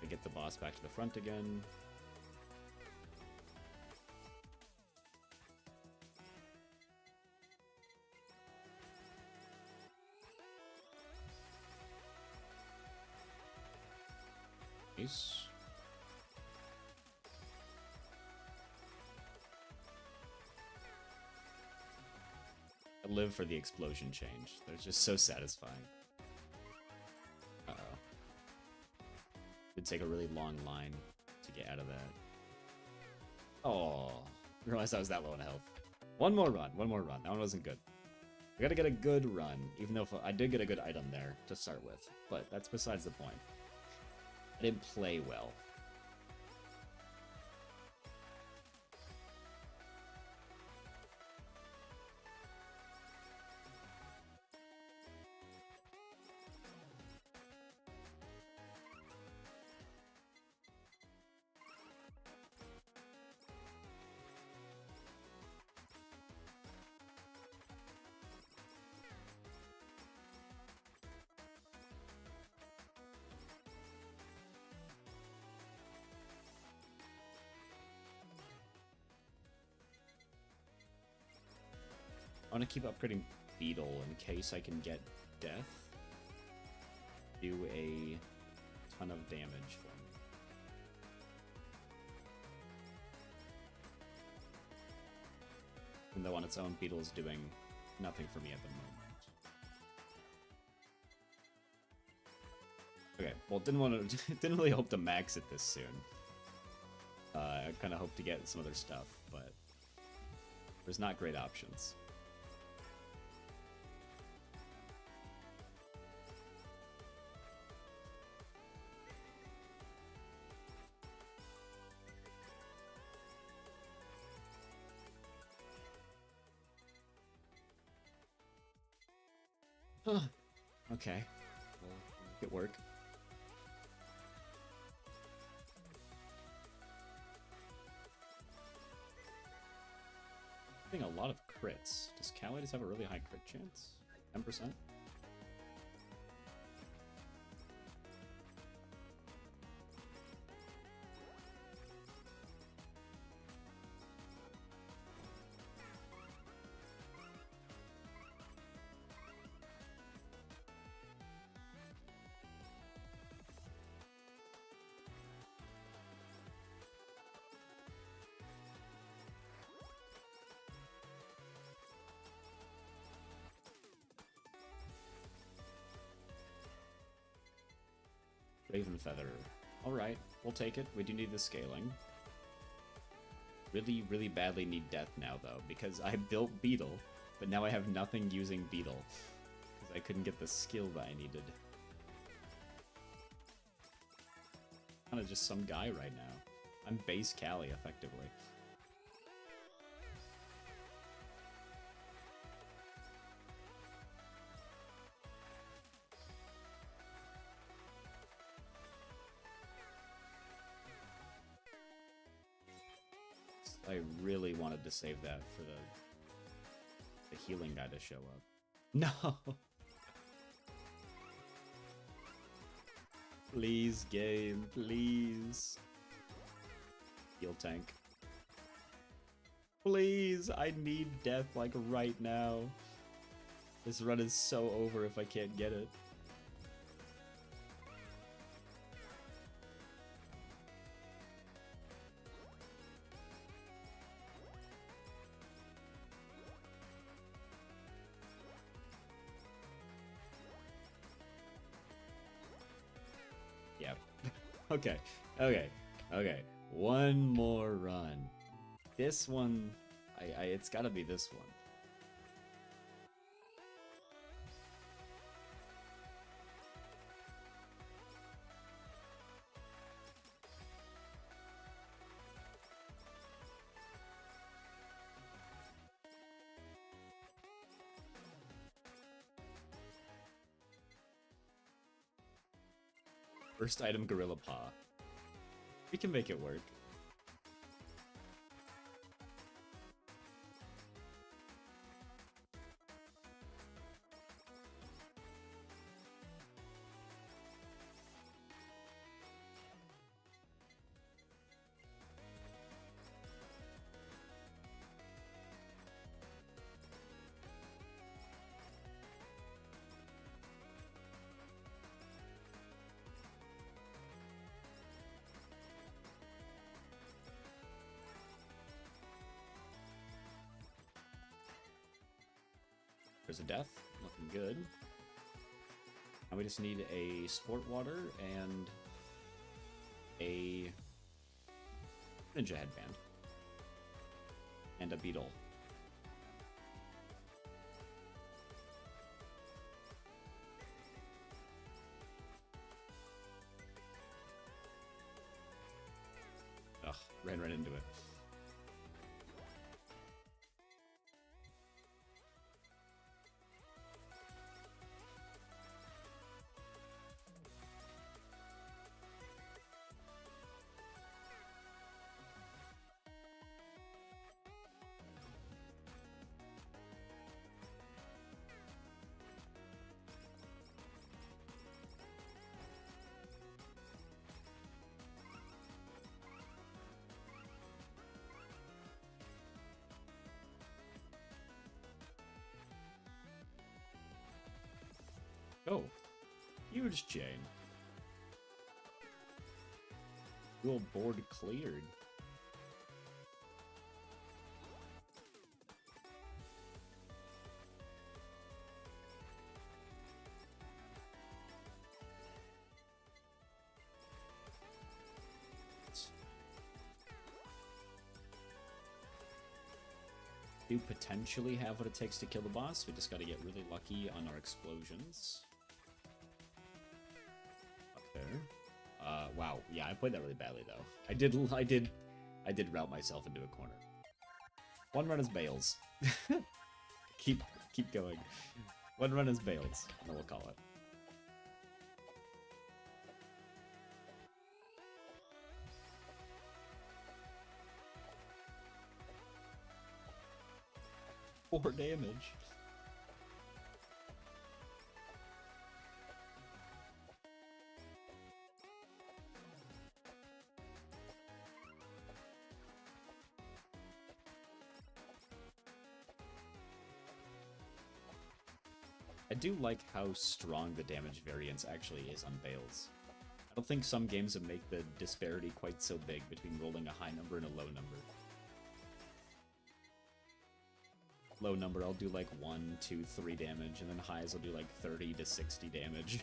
We get the boss back to the front again. Nice. I live for the explosion change. They're just so satisfying. Uh-oh. It'd take a really long line to get out of that. Oh, I realized I was that low in health. One more run, one more run. That one wasn't good. I gotta get a good run, even though I did get a good item there to start with, but that's besides the point. I didn't play well. I want to keep upgrading Beetle in case I can get Death. Do a ton of damage for me. Even though on its own, Beetle is doing nothing for me at the moment. Okay, well, didn't really hope to max it this soon. I kind of hope to get some other stuff, but there's not great options. Okay, we'll make it work. Getting a lot of crits. Does Calidus have a really high crit chance? 10%? Raven Feather. Alright, we'll take it. We do need the scaling. Really, really badly need Death now, though, because I built Beetle, but now I have nothing using Beetle, because I couldn't get the skill that I needed. Kind of just some guy right now. I'm base Callie, effectively. I really wanted to save that for the healing guy to show up. No! Please, game, please. Heal tank. Please, I need death like right now. This run is so over if I can't get it. Yep. Okay. One more run. This one, it's gotta be this one. First item, Gorilla Paw. We can make it work. There's a death, looking good. Now we just need a sport water and a ninja headband. And a beetle. Ugh, ran right into it. Oh, huge chain. Dual board cleared. Do potentially have what it takes to kill the boss. We just gotta get really lucky on our explosions. Wow. Yeah, I played that really badly though. I did route myself into a corner. One run is Bales. keep going. One run is Bales, and we'll call it. Four damage. I do like how strong the damage variance actually is on Bales. I don't think some games would make the disparity quite so big between rolling a high number and a low number. Low number, I'll do like 1, 2, 3 damage, and then highs I'll do like 30 to 60 damage.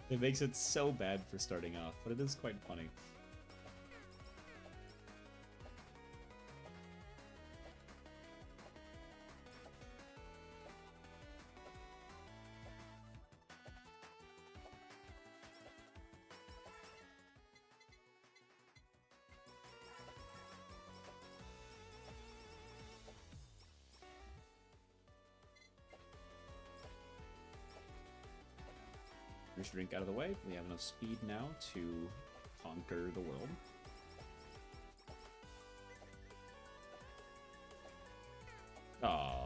It makes it so bad for starting off, but it is quite funny. Finish drink out of the way. We have enough speed now to conquer the world. Oh.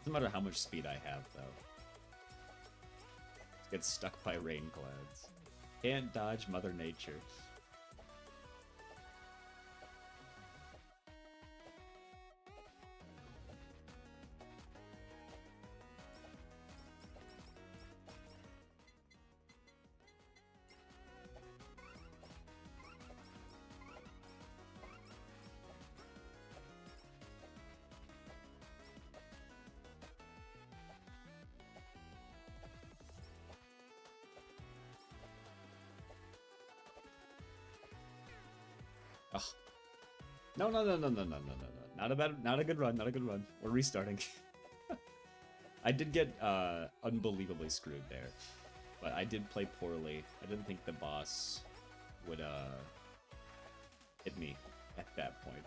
Doesn't matter how much speed I have, though. Gets stuck by rain clouds. Can't dodge Mother Nature. Ugh. No. Not a good run, not a good run. We're restarting. I did get unbelievably screwed there. But I did play poorly. I didn't think the boss would hit me at that point.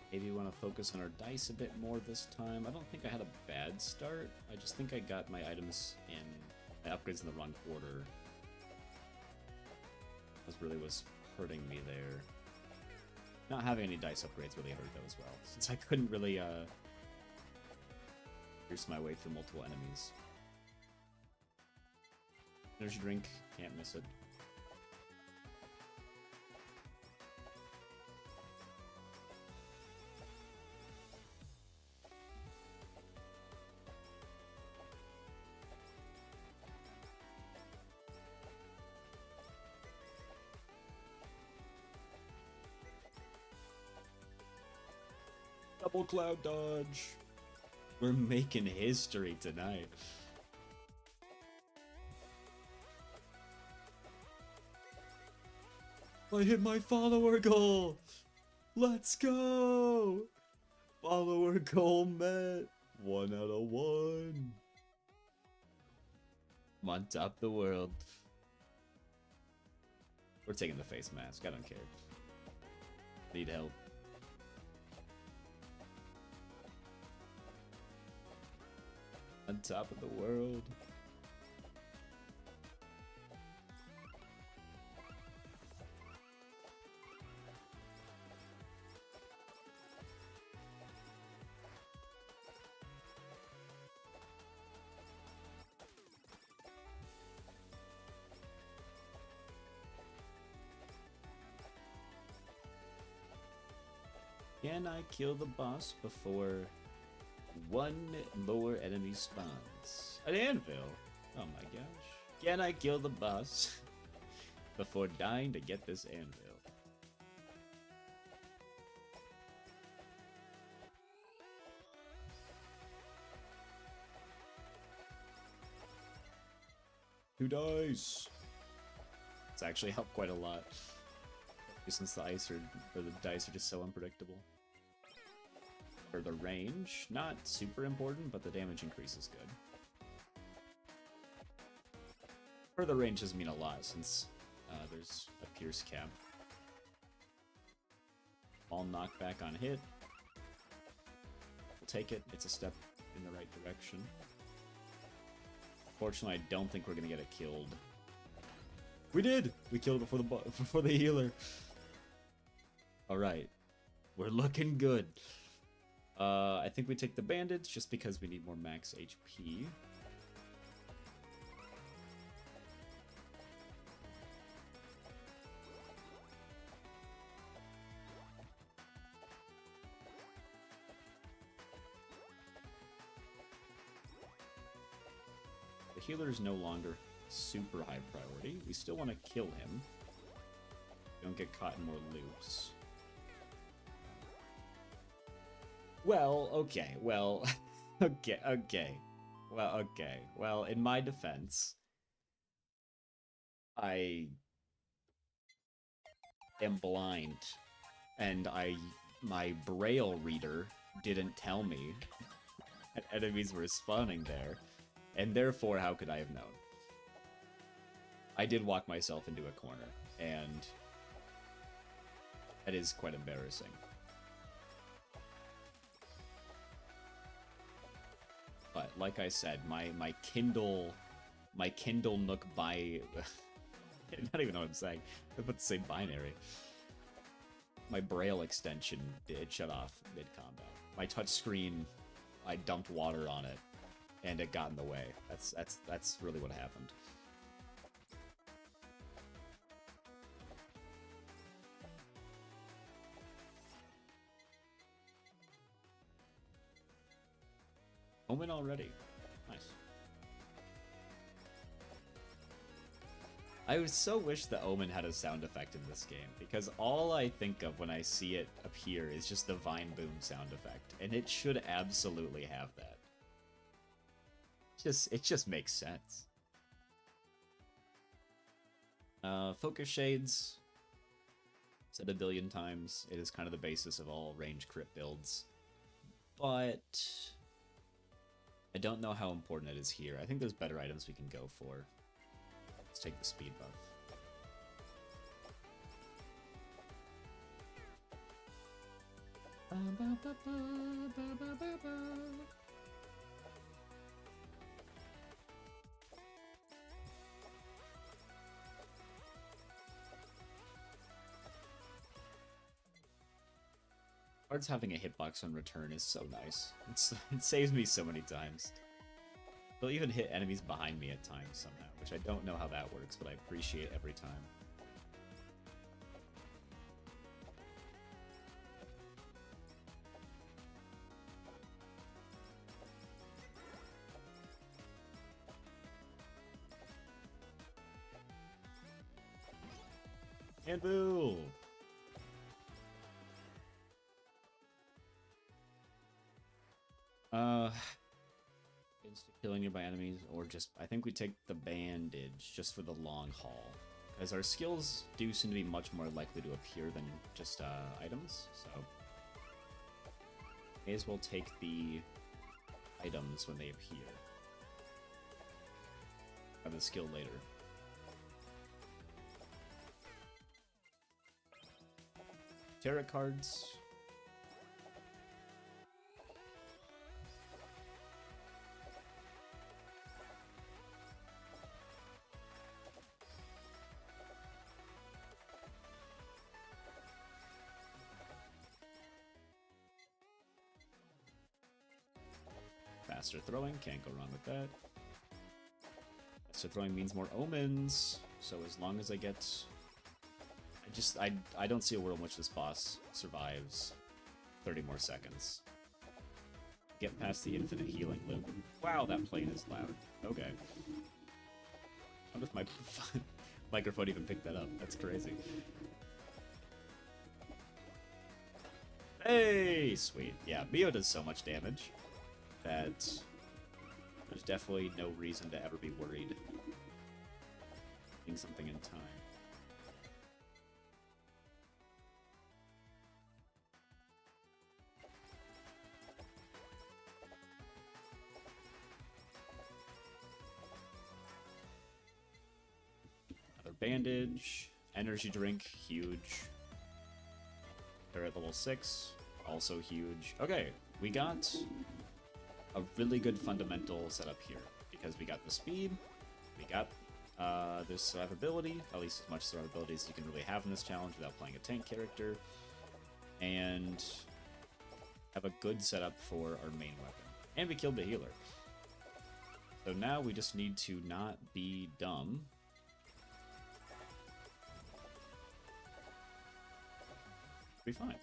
Maybe we want to focus on our dice a bit more this time. I don't think I had a bad start. I just think I got my items in, my upgrades in the wrong order. That really was hurting me there. Not having any dice upgrades really hurt though as well, since I couldn't really pierce my way through multiple enemies. Energy drink, can't miss it. Double cloud dodge. We're making history tonight. I hit my follower goal. Let's go. Follower goal met. 1 out of 1. I'm on top of the world. We're taking the face mask. I don't care. Need help. On top of the world. Can I kill the boss before one more enemy spawns? An anvil! Oh my gosh. Can I kill the boss before dying to get this anvil? Two dice! It's actually helped quite a lot. Since the dice are just so unpredictable. For the range, not super important, but the damage increase is good. For the range doesn't mean a lot, since there's a pierce cap. All knockback on hit. We'll take it, it's a step in the right direction. Fortunately, I don't think we're gonna get it killed. We did! We killed it before the healer. Alright. We're looking good. I think we take the bandage just because we need more max HP. The healer is no longer super high priority. We still want to kill him. Don't get caught in more loops. Well, okay, well, okay. Well, in my defense, I am blind, and my braille reader didn't tell me that enemies were spawning there, and therefore, how could I have known? I did walk myself into a corner, and that is quite embarrassing. But like I said, my Kindle Nook by I don't even know what I'm saying. I put the same binary. My Braille extension did shut off mid-combat. My touchscreen, I dumped water on it, and it got in the way. That's really what happened. Omen already. Nice. I would so wish the Omen had a sound effect in this game, because all I think of when I see it appear is just the Vine Boom sound effect, and it should absolutely have that. It just makes sense. Focus Shades. Said a billion times. It is kind of the basis of all range crit builds. But I don't know how important it is here. I think there's better items we can go for. Let's take the speed buff. Cards having a hitbox on return is so nice. It saves me so many times. They'll even hit enemies behind me at times somehow, which I don't know how that works, but I appreciate every time. And boo! Insta-killing nearby enemies, or just, I think we take the bandage just for the long haul. Because our skills do seem to be much more likely to appear than just items, so may as well take the items when they appear. Have the skill later. Tarot cards. Faster throwing, can't go wrong with that. Faster throwing means more omens, so as long as I get... I don't see a world in which this boss survives 30 more seconds. Get past the infinite healing loop. Wow, that plane is loud. Okay. How does my microphone even pick that up? That's crazy. Hey, sweet. Yeah, Mio does so much damage that there's definitely no reason to ever be worried getting something in time. Another bandage, energy drink, huge. They're at level 6, also huge. Okay, we got a really good fundamental setup here, because we got the speed, we got this survivability, at least as much survivability as you can really have in this challenge without playing a tank character, and have a good setup for our main weapon. And we killed the healer. So now we just need to not be dumb. Be fine.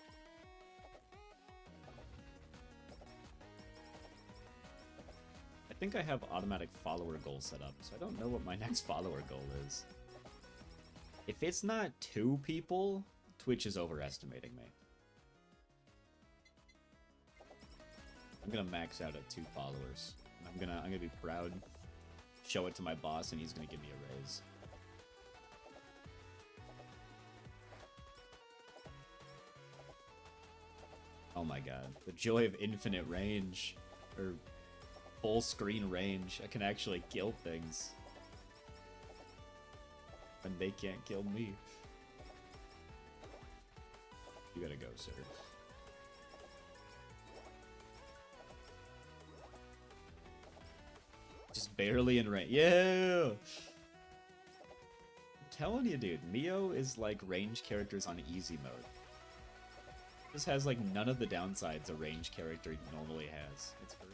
I think I have automatic follower goal set up, so I don't know what my next follower goal is. If it's not 2 people, Twitch is overestimating me. I'm gonna max out at 2 followers. And I'm gonna be proud, show it to my boss, and he's gonna give me a raise. Oh my god, the joy of infinite range, or full screen range. I can actually kill things. And they can't kill me. You gotta go, sir. Just barely in range. Yeah! I'm telling you, dude. Mio is like range characters on easy mode. This has like none of the downsides a range character normally has. It's great.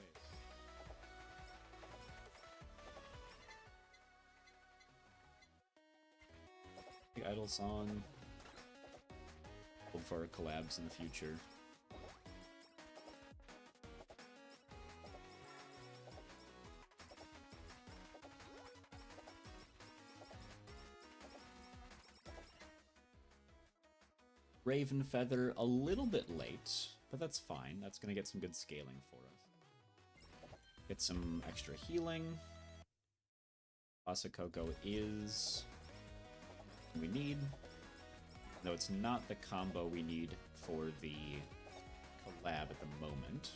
The Idle Song. Hope for collabs in the future. Raven Feather, a little bit late, but that's fine. That's going to get some good scaling for us. Get some extra healing. Coco is what we need. No, it's not the combo we need for the collab at the moment.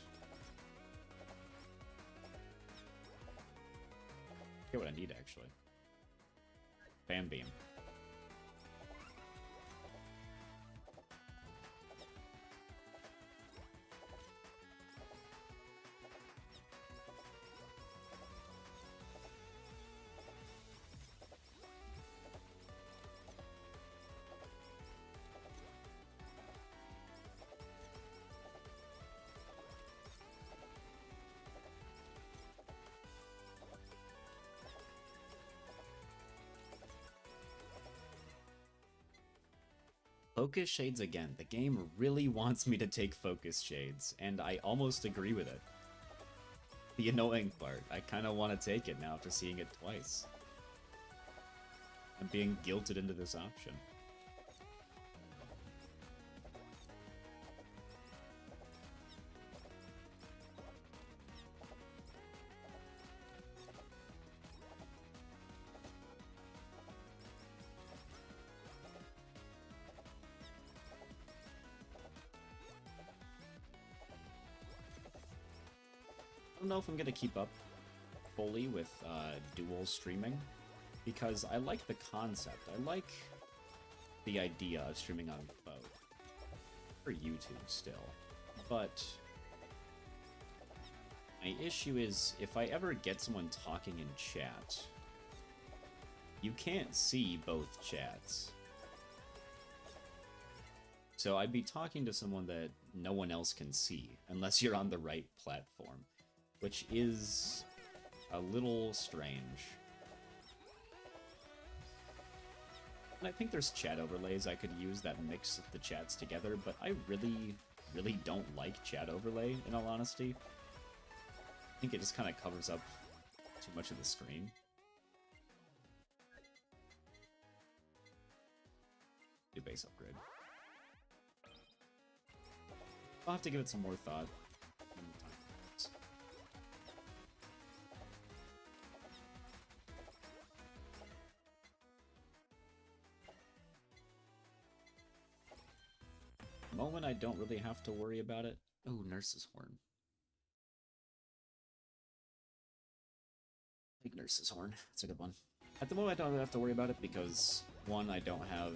I get what I need, actually. Bam Beam. Focus Shades again. The game really wants me to take Focus Shades, and I almost agree with it. The annoying part, I kind of want to take it now after seeing it twice. I'm being guilted into this option. I don't know if I'm going to keep up fully with dual streaming, because I like the concept. I like the idea of streaming on both for YouTube still, but my issue is if I ever get someone talking in chat, you can't see both chats. So I'd be talking to someone that no one else can see unless you're on the right platform, which is a little strange. And I think there's chat overlays I could use that mix the chats together, but I really don't like chat overlay, in all honesty. I think it just kind of covers up too much of the screen. Do base upgrade. I'll have to give it some more thought. Moment I don't really have to worry about it. Oh, Nurse's Horn. I think Nurse's Horn. That's a good one. At the moment I don't really have to worry about it because, one, I don't have,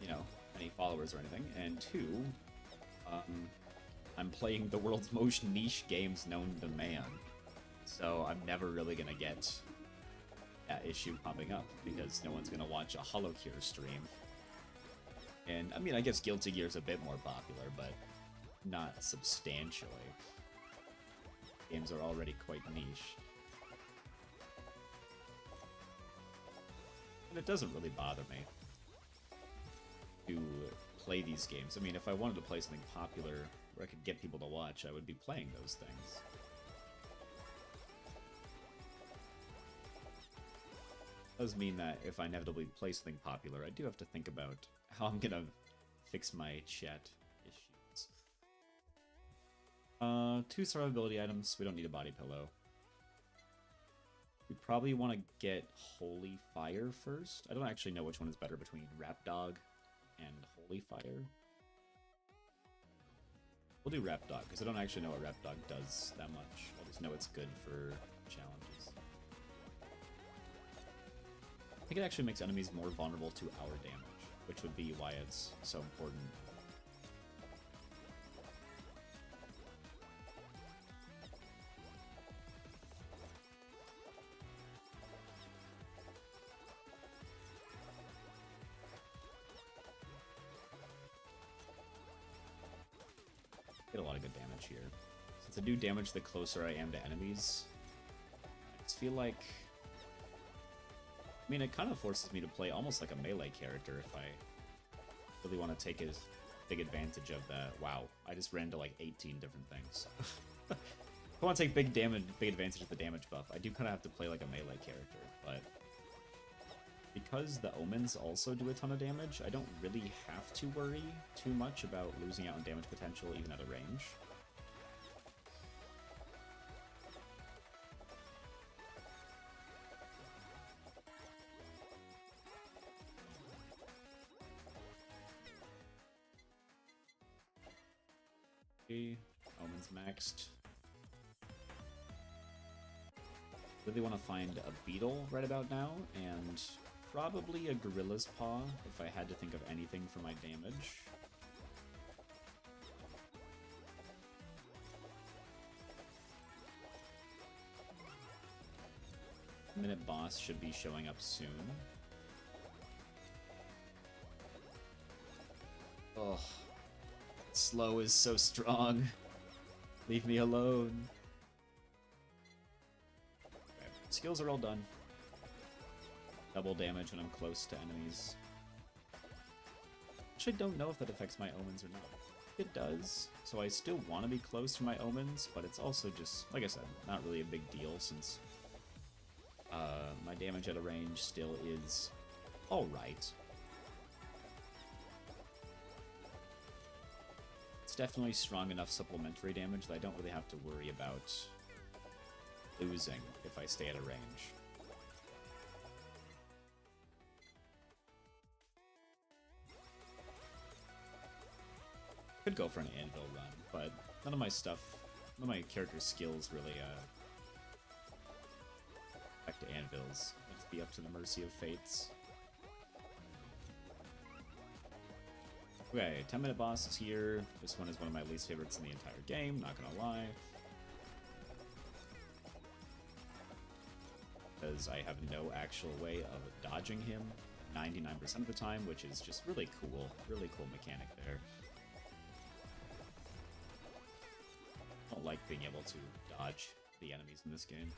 you know, any followers or anything, and two, I'm playing the world's most niche games known to man. So I'm never really gonna get that issue popping up because no one's gonna watch a HOLOCURE stream. And, I mean, I guess Guilty Gear's a bit more popular, but not substantially. Games are already quite niche. And it doesn't really bother me to play these games. I mean, if I wanted to play something popular where I could get people to watch, I would be playing those things. It does mean that if I inevitably play something popular, I do have to think about how I'm gonna fix my chat issues. 2 survivability items. We don't need a body pillow. We probably want to get Holy Fire first. I don't actually know which one is better between Rap Dog and Holy Fire. We'll do Rap Dog, because I don't actually know what Rap Dog does that much. I just know it's good for challenges. think it actually makes enemies more vulnerable to our damage, which would be why it's so important. Get a lot of good damage here. Since I do damage the closer I am to enemies, I just feel like... I mean, it kind of forces me to play almost like a melee character if I really want to take a big advantage of that. Wow, I just ran to like 18 different things. If I want to take big advantage of the damage buff, I do kind of have to play like a melee character, but because the omens also do a ton of damage, I don't really have to worry too much about losing out on damage potential even at a range. Okay, omens maxed. Really want to find a beetle right about now, and probably a gorilla's paw if I had to think of anything for my damage. Minute boss should be showing up soon. Oh, slow is so strong. Leave me alone. Okay, skills are all done. Double damage when I'm close to enemies. Actually, I don't know if that affects my omens or not. It does, so I still want to be close to my omens, but it's also just, like I said, not really a big deal since my damage at a range still is alright. It's definitely strong enough supplementary damage that I don't really have to worry about losing if I stay at a range. Could go for an anvil run, but none of my my character skills really affect anvils. It'd be up to the mercy of fates. Okay, 10-minute boss is here. This one is one of my least favorites in the entire game, not gonna lie. Because I have no actual way of dodging him 99% of the time, which is just really cool mechanic there. I don't like being able to dodge the enemies in this game.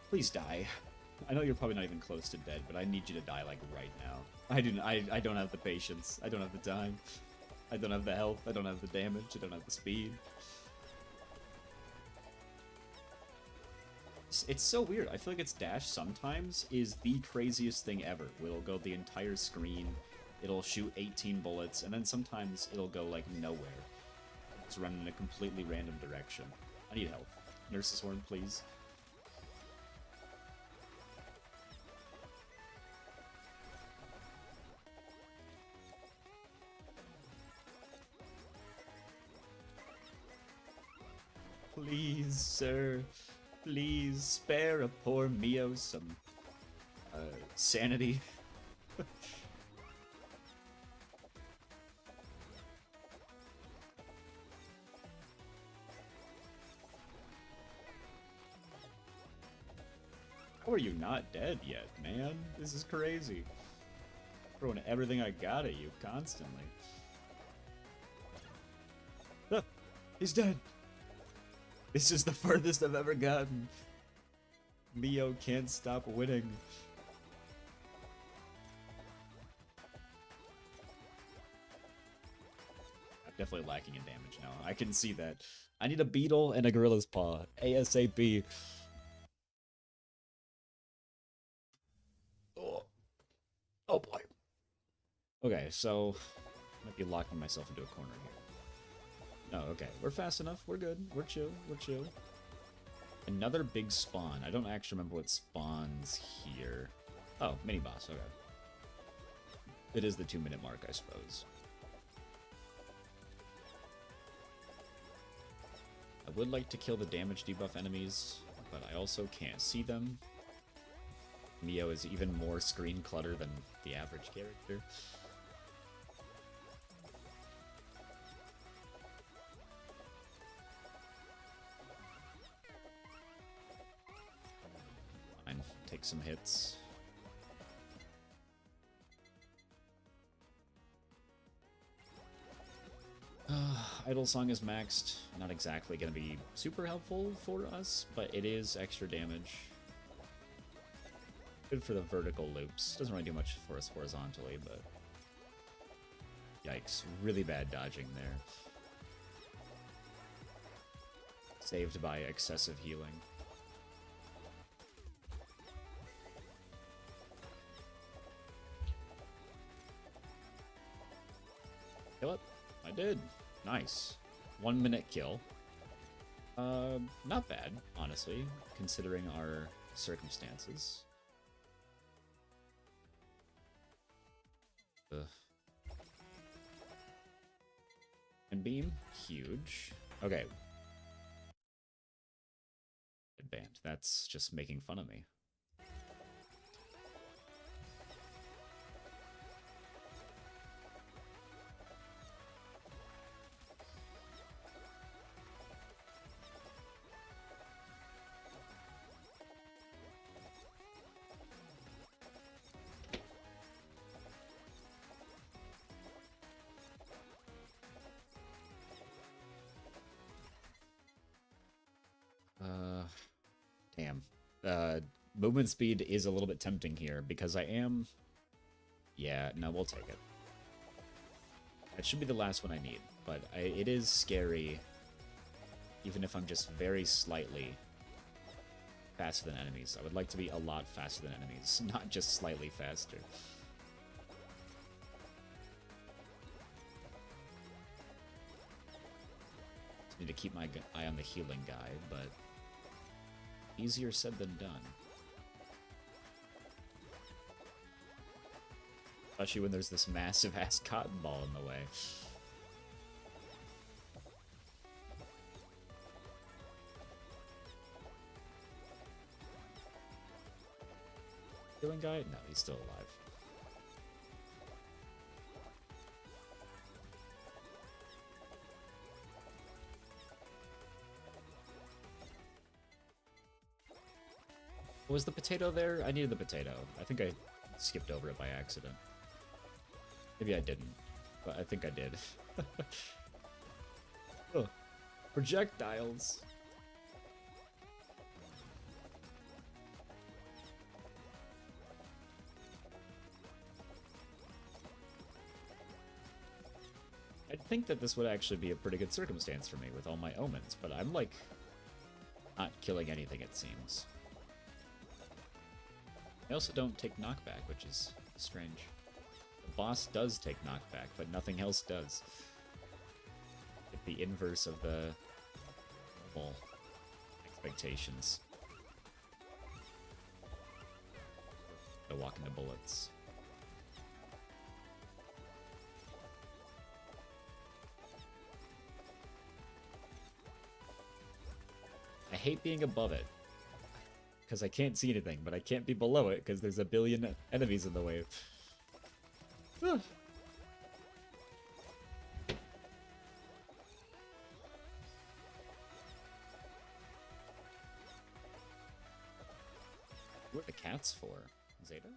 Please die. I know you're probably not even close to dead, but I need you to die like right now. I don't have the patience. I don't have the time. I don't have the health. I don't have the damage. I don't have the speed. It's so weird. I feel like its dash sometimes is the craziest thing ever. It'll go the entire screen. It'll shoot 18 bullets, and then sometimes it'll go like nowhere. Just run in a completely random direction. I need help. Nurse's horn, please. Please, sir, please spare a poor Mio some sanity. How are you not dead yet, man? This is crazy. Throwing everything I got at you constantly. Ah, he's dead. This is the furthest I've ever gotten. Mio can't stop winning. I'm definitely lacking in damage now. I can see that. I need a beetle and a gorilla's paw. ASAP. Oh boy. Okay, so I might be locking myself into a corner here. No, okay. We're fast enough. We're good. We're chill. We're chill. Another big spawn. I don't actually remember what spawns here. Oh, mini boss. Okay. It is the 2-minute mark, I suppose. I would like to kill the damage debuff enemies, but I also can't see them. Mio is even more screen clutter than the average character. Fine, take some hits. Idle Song is maxed. Not exactly going to be super helpful for us, but it is extra damage. Good for the vertical loops. Doesn't really do much for us horizontally, but... Yikes. Really bad dodging there. Saved by excessive healing. Kill it? I did. Nice. 1 minute kill. Not bad, honestly, considering our circumstances. Ugh. And beam, huge. Okay. Band. That's just making fun of me. Damn. Movement speed is a little bit tempting here because I am... Yeah, no, we'll take it. That should be the last one I need, but it is scary even if I'm just very slightly faster than enemies. I would like to be a lot faster than enemies, not just slightly faster. Just need to keep my eye on the healing guy, but... Easier said than done. Especially when there's this massive-ass cotton ball in the way. Healing guy? No, he's still alive. Was the potato there? I needed the potato. I think I skipped over it by accident. Maybe I didn't, but I think I did. Oh, projectiles. I'd think that this would actually be a pretty good circumstance for me with all my omens, but I'm like not killing anything, it seems. I also don't take knockback, which is strange. The boss does take knockback, but nothing else does. It's the inverse of the normal expectations. I walk into bullets. I hate being above it. Because I can't see anything, but I can't be below it because there's a billion enemies in the way. Where'd the cats for? Zeta?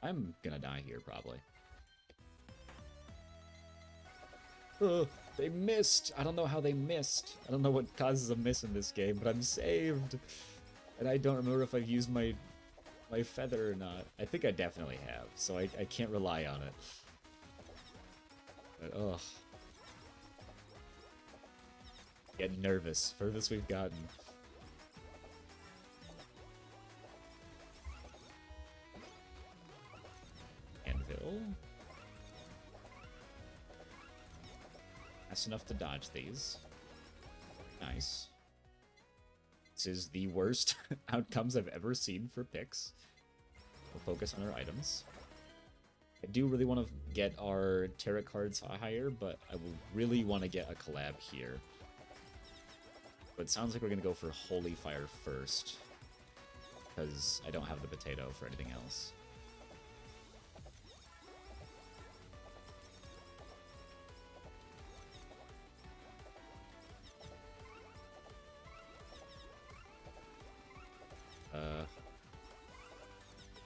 I'm gonna die here, probably. They missed! I don't know how they missed. I don't know what causes a miss in this game, but I'm saved! And I don't remember if I've used my feather or not. I think I definitely have, so I can't rely on it. But, ugh. Getting nervous. Furthest we've gotten. Anvil. That's enough to dodge these. Nice. This is the worst outcomes I've ever seen for picks. We'll focus on our items. I do really want to get our tarot cards higher, but I will really want to get a collab here. But it sounds like we're gonna go for Holy Fire first, because I don't have the potato for anything else.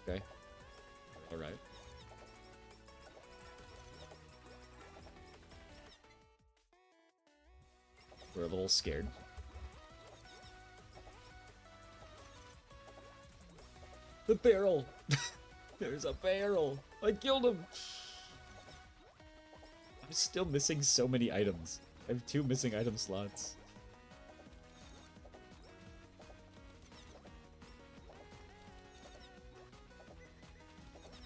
Okay. Alright. We're a little scared. The barrel! There's a barrel! I killed him! I'm still missing so many items. I have 2 missing item slots.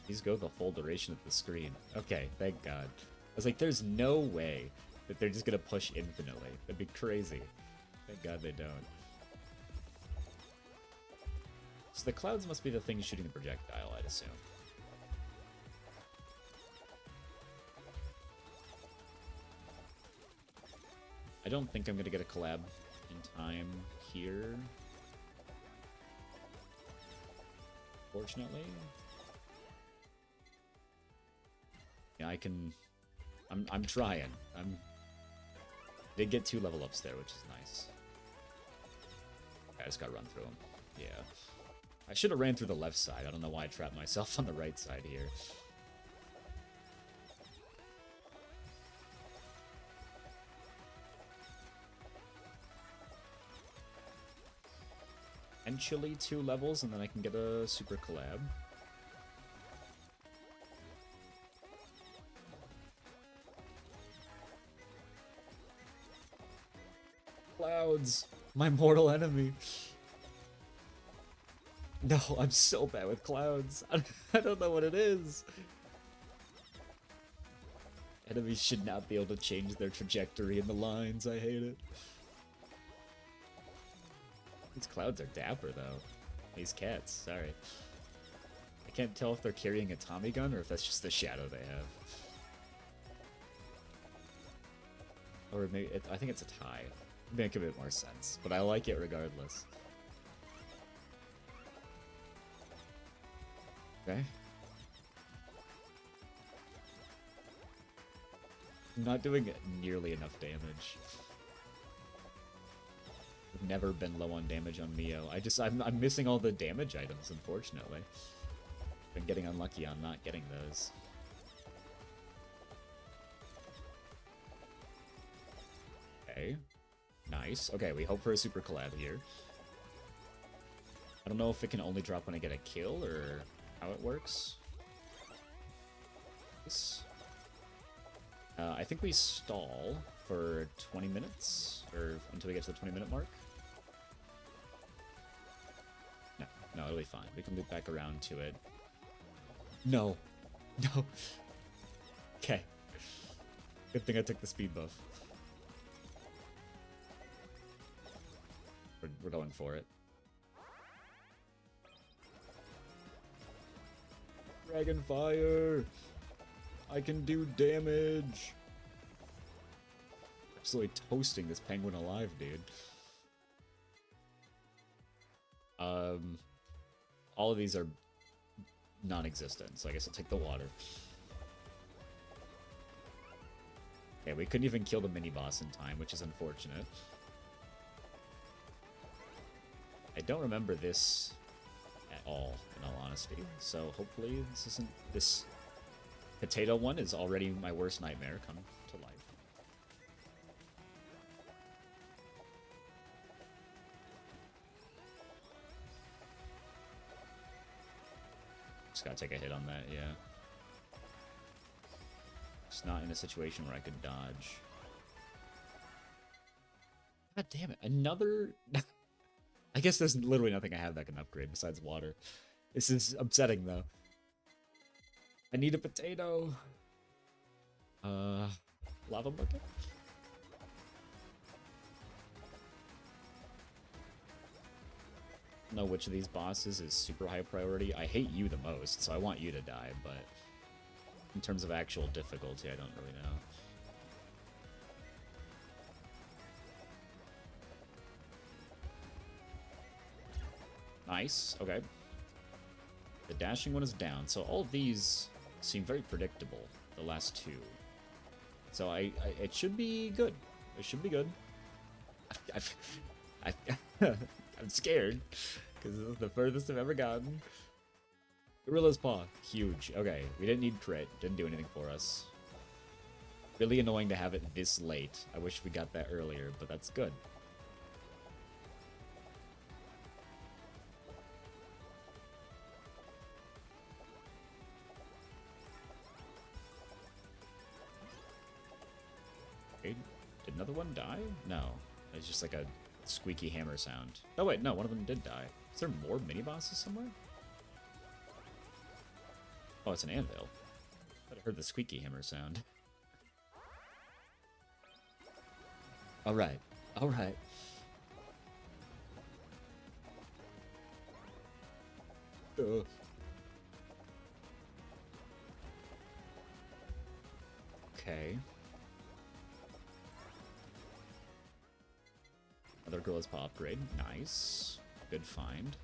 These go the full duration of the screen. Okay, thank God. I was like, there's no way that they're just gonna push infinitely. That'd be crazy. Thank God they don't. So the clouds must be the thing shooting the projectile, I'd assume. I don't think I'm gonna get a collab in time here. Fortunately. Yeah, I'm trying. Did get 2 level ups there, which is nice. I just gotta run through them. Yeah. I should have ran through the left side. I don't know why I trapped myself on the right side here. Potentially 2 levels, and then I can get a super collab. Clouds! My mortal enemy! No, I'm so bad with clouds. I don't know what it is. Enemies should not be able to change their trajectory in the lines. I hate it. These clouds are dapper, though. These cats, sorry. I can't tell if they're carrying a Tommy gun or if that's just the shadow they have. Or maybe, I think it's a tie. Make a bit more sense, but I like it regardless. Okay. I'm not doing nearly enough damage. I've never been low on damage on Mio. I'm missing all the damage items, unfortunately. Been getting unlucky on not getting those. Okay. Nice. Okay, we hope for a super collab here. I don't know if it can only drop when I get a kill or how it works. Nice. I think we stall for 20 minutes, or until we get to the 20-minute mark. No, it'll be fine. We can loop back around to it. No. No. Okay. Good thing I took the speed buff. We're going for it. Dragon fire! I can do damage! Absolutely toasting this penguin alive, dude. All of these are non-existent, so I guess I'll take the water. Okay, we couldn't even kill the mini-boss in time, which is unfortunate. I don't remember this at all, in all honesty, so hopefully this potato one is already my worst nightmare come to life. Just gotta take a hit on that, yeah. It's not in a situation where I could dodge. God damn it, another... I guess there's literally nothing I have that can upgrade besides water. This is upsetting, though. I need a potato. Lava bucket? I don't know which of these bosses is super high priority. I hate you the most, so I want you to die, but in terms of actual difficulty, I don't really know. Nice. Okay. The dashing one is down, so all of these seem very predictable, the last two. So it should be good. It should be good. I'm scared, because this is the furthest I've ever gotten. Gorilla's Paw. Huge. Okay, we didn't need crit. Didn't do anything for us. Really annoying to have it this late. I wish we got that earlier, but that's good. Okay, did another one die? No. It's just like a squeaky hammer sound. Oh wait, no, one of them did die. Is there more mini-bosses somewhere? Oh, it's an anvil. I heard the squeaky hammer sound. Alright. Alright. Okay. Another Gorilla's Paw upgrade. Nice. Good find.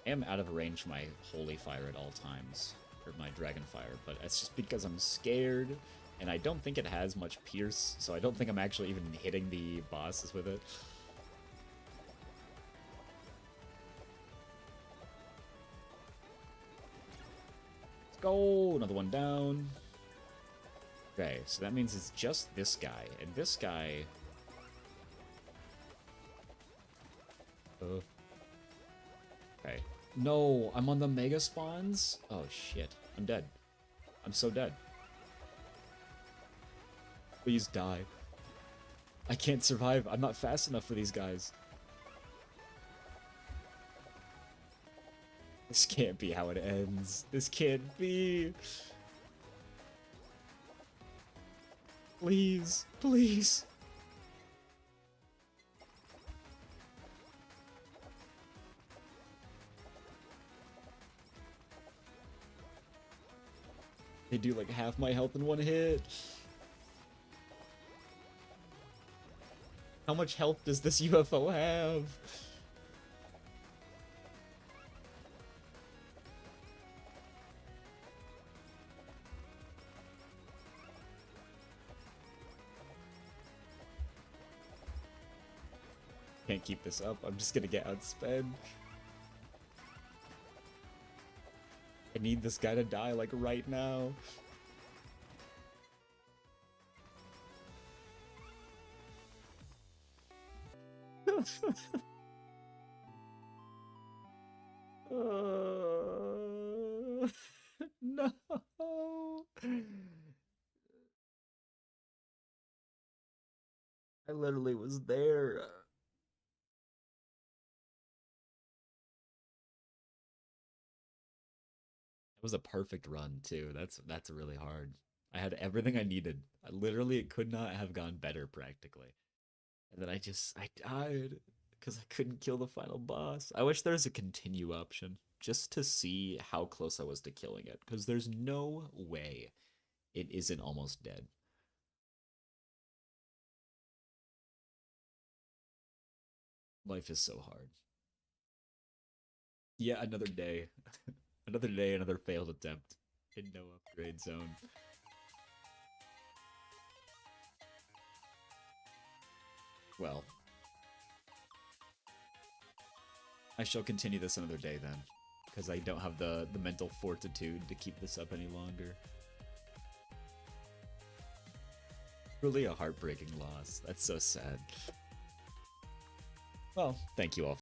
I am out of range for my Holy Fire at all times. Or my Dragon Fire, but it's just because I'm scared. And I don't think it has much pierce, so I don't think I'm actually even hitting the bosses with it. Let's go! Another one down. Okay, so that means it's just this guy, and this guy... Okay. No, I'm on the Mega Spawns? Oh shit, I'm dead. I'm so dead. Please die. I can't survive, I'm not fast enough for these guys. This can't be how it ends. This can't be. Please, please. They do like half my health in one hit. How much health does this UFO have? Can't keep this up. I'm just gonna get outsped. I need this guy to die, like, right now. No! I literally was there. It was a perfect run too. That's really hard. I had everything I needed. I literally it could not have gone better practically. And then I died because I couldn't kill the final boss. I wish there was a continue option just to see how close I was to killing it because there's no way it isn't almost dead. Life is so hard. Yeah, another day. Another day, another failed attempt in no upgrade zone. Well, I shall continue this another day then, because I don't have the mental fortitude to keep this up any longer. Really a heartbreaking loss. That's so sad. Well, thank you all